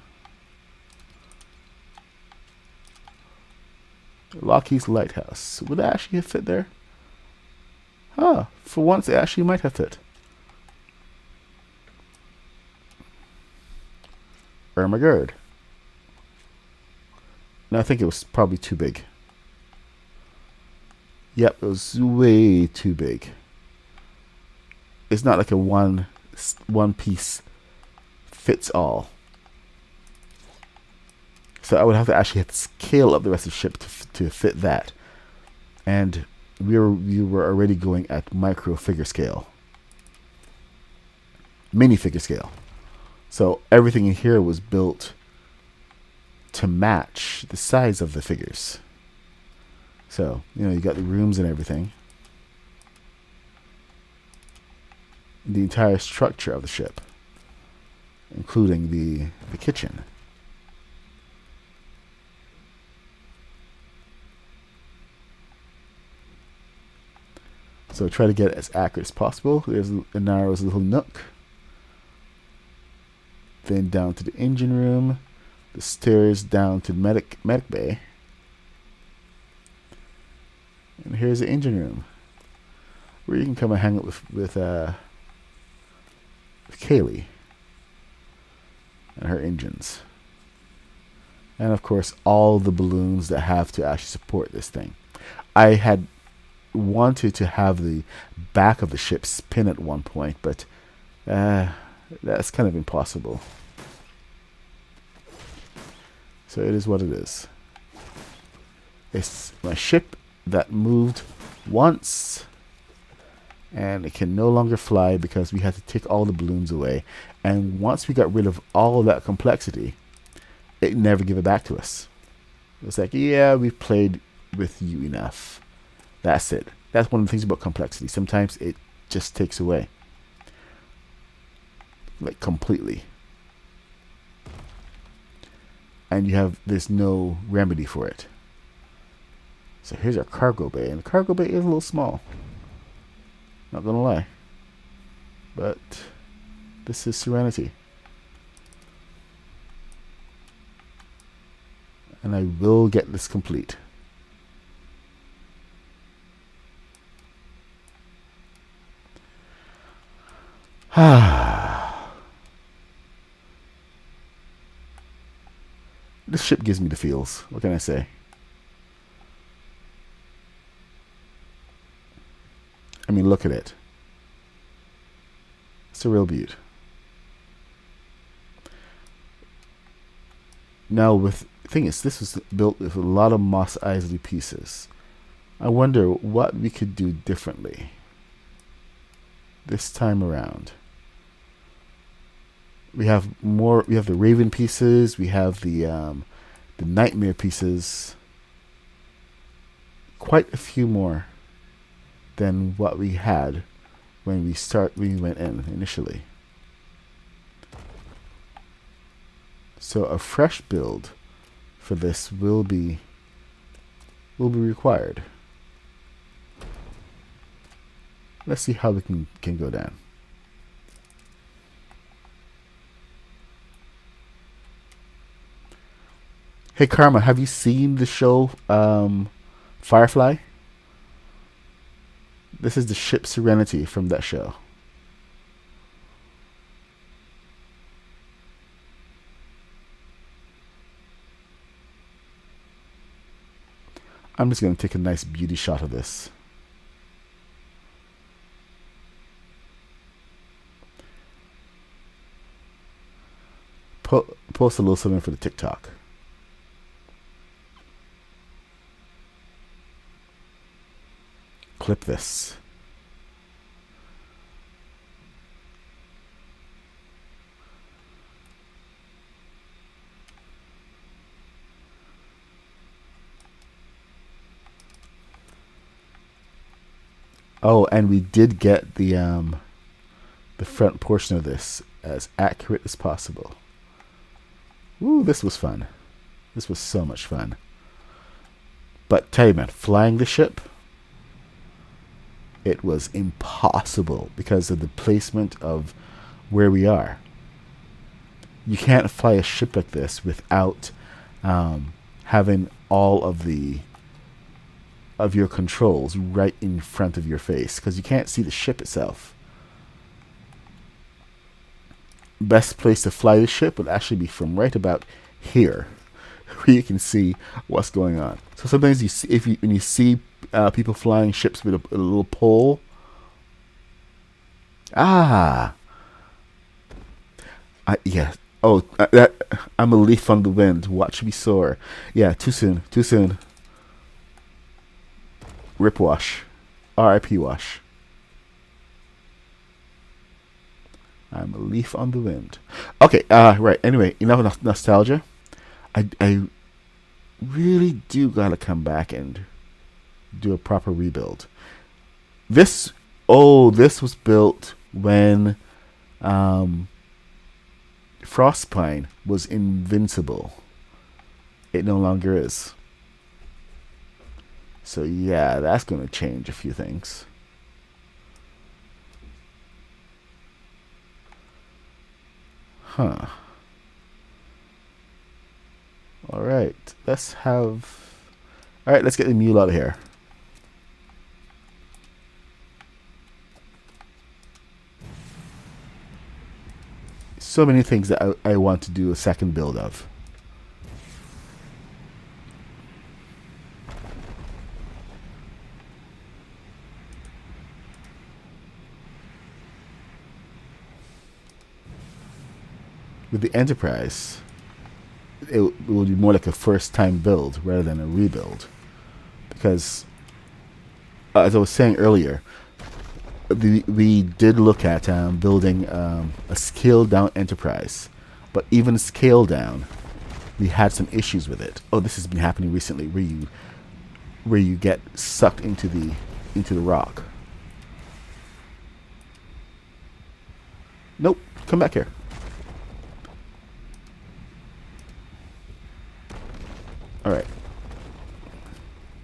Lockheed's lighthouse. Would that actually fit there? Huh. For once, it actually might have fit. Ermagerd. No, I think it was probably too big. Yep, it was way too big. It's not like a one piece fits all. So I would have to actually have to scale up the rest of the ship to fit that. And we were already going at micro figure scale. Mini figure scale. So everything in here was built to match the size of the figures. So, you got the rooms and everything. The entire structure of the ship, including the kitchen. So try to get it as accurate as possible. There's Inaro's little nook. Then down to the engine room. The stairs down to the medic bay. And here's the engine room, where you can come and hang out with Kaylee and her engines. And of course, all the balloons that have to actually support this thing. I had wanted to have the back of the ship spin at one point, but that's kind of impossible. So it is what it is. It's my ship that moved once, and it can no longer fly because we had to take all the balloons away. And once we got rid of all of that complexity, it never gave it back to us. It was like, yeah, we've played with you enough. That's it. That's one of the things about complexity. Sometimes it just takes away. Like completely. And there's no remedy for it. So here's our cargo bay. And the cargo bay is a little small. Not gonna lie. But this is Serenity. And I will get this complete. This ship gives me the feels. What can I say? I mean, look at it. It's a real beaut. Now, the thing is, this was built with a lot of Mos Eisley pieces. I wonder what we could do differently this time around. We have more. We have the Raven pieces. We have the Nightmare pieces. Quite a few more than what we had when we went in initially. So a fresh build for this will be required. Let's see how we can go down. Hey Karma, have you seen the show Firefly? This is the ship Serenity from that show. I'm just gonna take a nice beauty shot of this. Post a little something for the TikTok. Clip this. Oh, and we did get the front portion of this as accurate as possible. Ooh, this was fun. This was so much fun. But tell you, man, flying the ship, it was impossible because of the placement of where we are. You can't fly a ship like this without having all of your controls right in front of your face because you can't see the ship itself. Best place to fly the ship would actually be from right about here, where you can see what's going on. So sometimes you see, when you see people flying ships with a little pole. Ah, yeah. Oh, that I'm a leaf on the wind. Watch me soar. Yeah, too soon. Too soon. Rip wash. R.I.P. wash. I'm a leaf on the wind. Okay, right. Anyway, enough of nostalgia. I really do gotta come back and do a proper rebuild. This was built when Frostpine was invincible. It no longer is. So yeah, that's gonna change a few things. Huh. Alright, let's have... Alright, let's get the mule out of here. So many things that I want to do a second build of. With the Enterprise, it will be more like a first time build rather than a rebuild. Because, as I was saying earlier, we did look at building a scaled down Enterprise. But even scaled down, we had some issues with it. Oh, this has been happening recently where you get sucked into the rock. Nope, come back here. All right.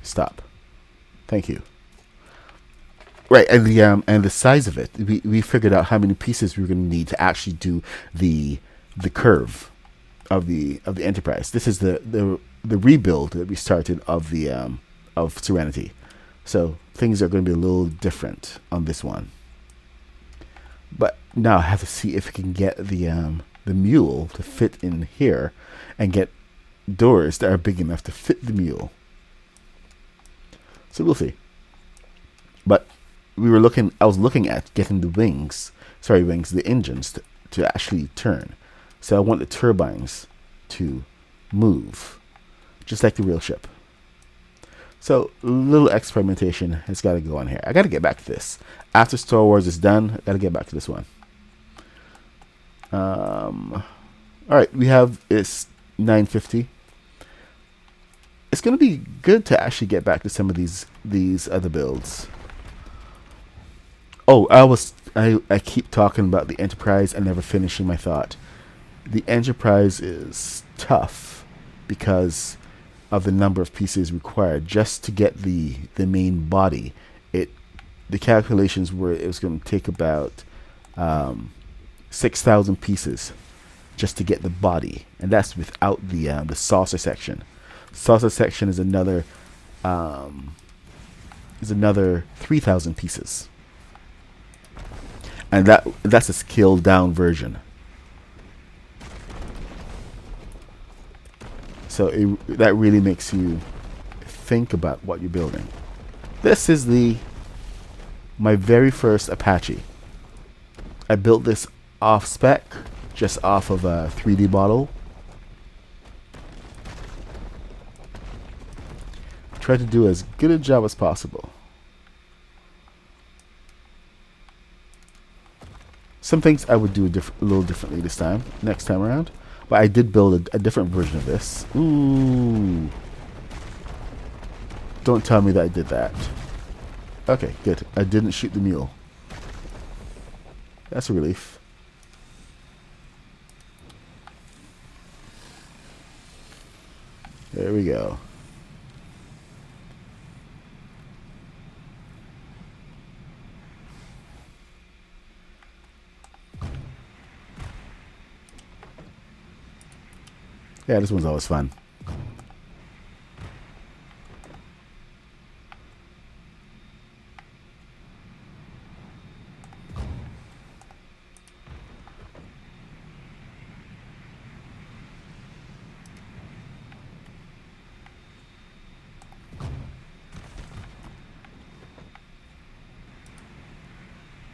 Stop. Thank you. Right, and the size of it. We figured out how many pieces we were going to need to actually do the curve of the Enterprise. This is the rebuild that we started of the of Serenity. So things are going to be a little different on this one. But now I have to see if I can get the mule to fit in here and get doors that are big enough to fit the mule. So we'll see. But I was looking at getting the engines to actually turn. So I want the turbines to move, just like the real ship. So a little experimentation has got to go on here. I got to get back to this. After Star Wars is done, I got to get back to this one. All right, we have it's 9:50. It's gonna be good to actually get back to some of these other builds. Oh, I keep talking about the Enterprise and never finishing my thought. The Enterprise is tough because of the number of pieces required just to get the main body. The calculations were it was going to take about 6,000 pieces just to get the body, and that's without the saucer section. Saucer section um, is another 3,000 pieces, and that's a scaled down version. So that really makes you think about what you're building. This is my very first Apache. I built this off spec, just off of a 3D model. Try to do as good a job as possible. Some things I would do a little differently this time, next time around. But I did build a different version of this. Ooh. Don't tell me that I did that. Okay, good. I didn't shoot the mule. That's a relief. There we go. Yeah, this one's always fun.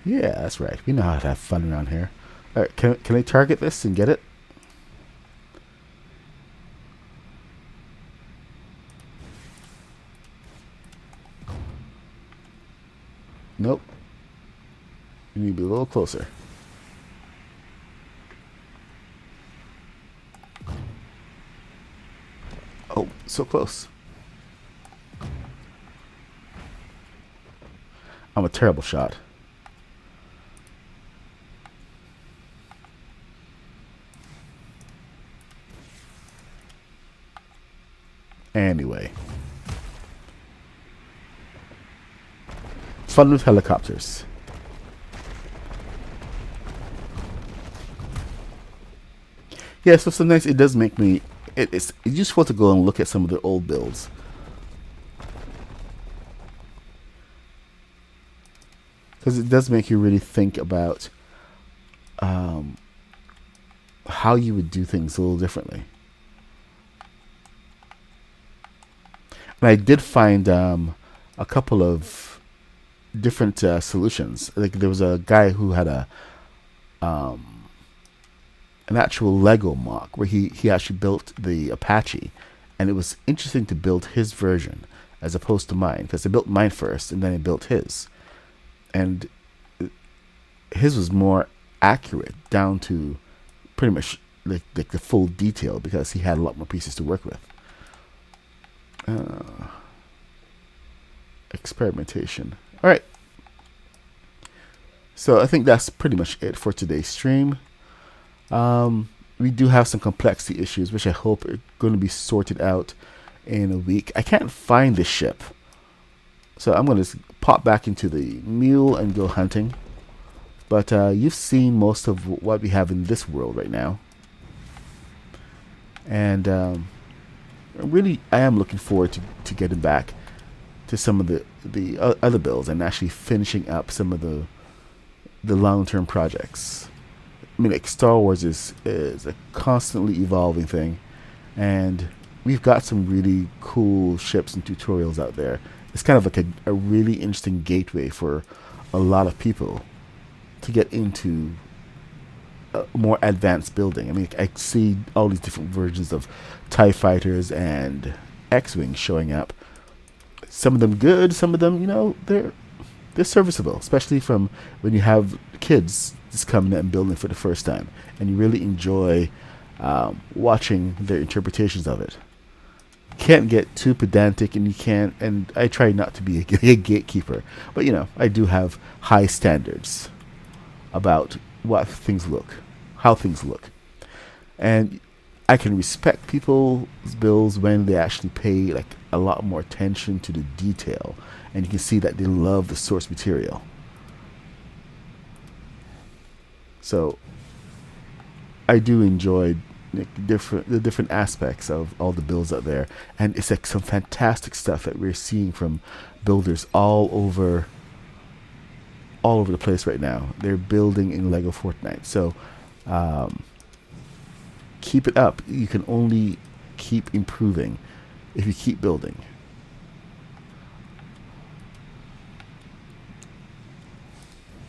Yeah, that's right. We know how to have fun around here. Alright, can I target this and get it? Nope. You need to be a little closer. Oh, so close. I'm a terrible shot. Anyway. Fun with helicopters. Yeah, so sometimes it does make me... It's useful to go and look at some of the old builds. Because it does make you really think about how you would do things a little differently. And I did find a couple of different solutions. Like there was a guy who had an actual Lego mock where he actually built the Apache, and it was interesting to build his version as opposed to mine, because I built mine first and then I built his, and his was more accurate down to pretty much like the full detail because he had a lot more pieces to work with. Experimentation. All right. So I think that's pretty much it for today's stream. We do have some complexity issues, which I hope are going to be sorted out in a week. I can't find the ship, so I'm going to pop back into the mule and go hunting. But you've seen most of what we have in this world right now, and really, I am looking forward to getting back to some of the other builds and actually finishing up some of the long-term projects. I mean, like Star Wars is a constantly evolving thing, and we've got some really cool ships and tutorials out there. It's kind of like a really interesting gateway for a lot of people to get into more advanced building. I mean, I see all these different versions of TIE fighters and X-Wings showing up. Some of them good, some of them, they're serviceable, especially from when you have kids just coming in and building for the first time, and you really enjoy watching their interpretations of it. Can't get too pedantic, and I try not to be a gatekeeper, but I do have high standards about how things look, and I can respect people's builds when they actually pay like a lot more attention to the detail, and you can see that they love the source material. So I do enjoy like, the different aspects of all the builds out there, and it's like some fantastic stuff that we're seeing from builders all over the place right now. They're building in Lego Fortnite, so um, keep it up. You can only keep improving if you keep building.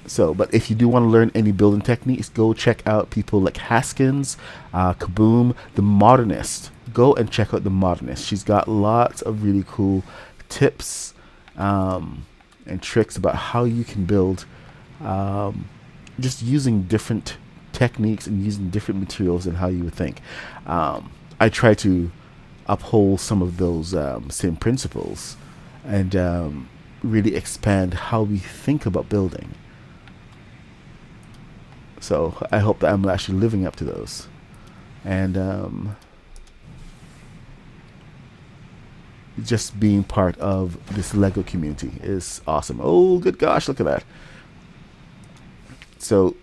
So, but if you do want to learn any building techniques, go check out people like Haskins, Kaboom, the Modernist. Go and check out the Modernist. She's got lots of really cool tips and tricks about how you can build, um, just using different techniques and using different materials and how you would think. I try to uphold some of those same principles and really expand how we think about building. So I hope that I'm actually living up to those. And just being part of this Lego community is awesome. Oh, good gosh, look at that. So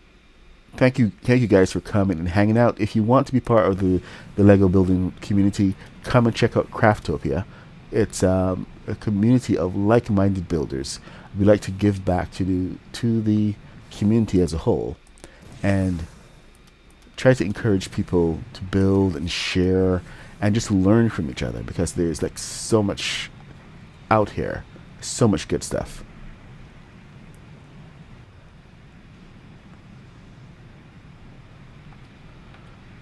thank you guys for coming and hanging out. If you want to be part of the Lego building community, come and check out Craftopia. It's a community of like-minded builders. We like to give back to the community as a whole, and try to encourage people to build and share and just learn from each other, because there's like so much out here, so much good stuff.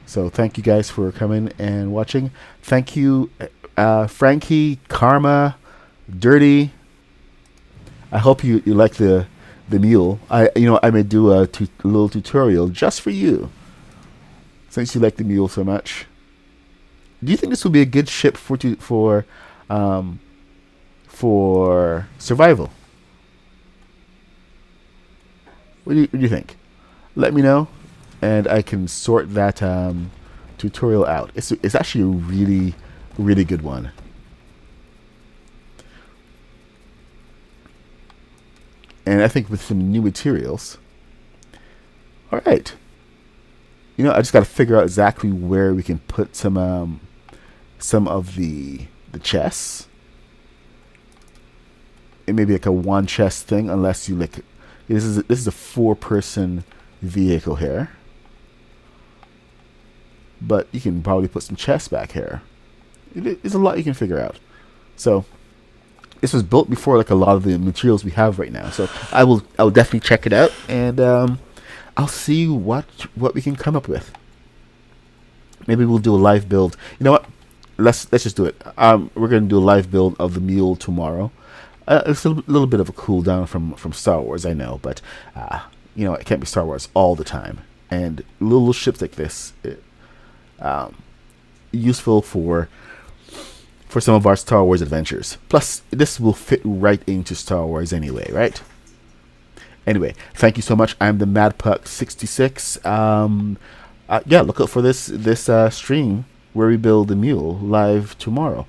So thank you guys for coming and watching. Thank you, Frankie, Karma, Dirty. I hope you like the mule. I may do a little tutorial just for you, since you like the mule so much. Do you think this will be a good ship for survival? What do you think? Let me know, and I can sort that tutorial out. It's actually a really good one. And I think with some new materials. All right. I just got to figure out exactly where we can put some of the chests. It may be like a one chest thing, unless you like. This is a 4-person vehicle here, but you can probably put some chests back here. There's a lot you can figure out. So this was built before like a lot of the materials we have right now. So I'll definitely check it out, and I'll see what we can come up with. Maybe we'll do a live build. You know what? Let's just do it. We're gonna do a live build of the mule tomorrow. It's a little bit of a cool down from Star Wars, I know, but it can't be Star Wars all the time. And little ships like this, useful for some of our Star Wars adventures. Plus, this will fit right into Star Wars anyway, right? Anyway, thank you so much. I'm the MadPuck66. Look out for this stream where we build the mule live tomorrow.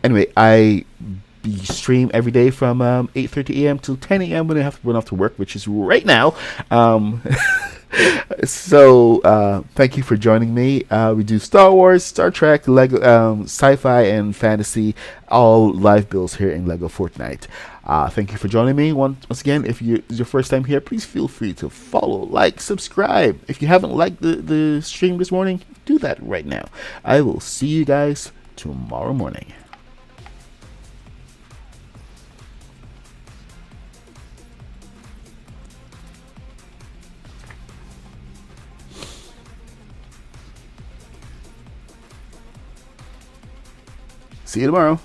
Anyway, I stream every day from 8:30 a.m. till 10 a.m. when I have to run off to work, which is right now. So thank you for joining me. We do Star Wars, Star Trek, Lego, sci-fi, and fantasy, all live builds here in Lego Fortnite. Thank you for joining me once again. If it's your first time here, please feel free to follow, like, subscribe. If you haven't liked the stream this morning, do that right now. I will see you guys tomorrow morning. See you tomorrow.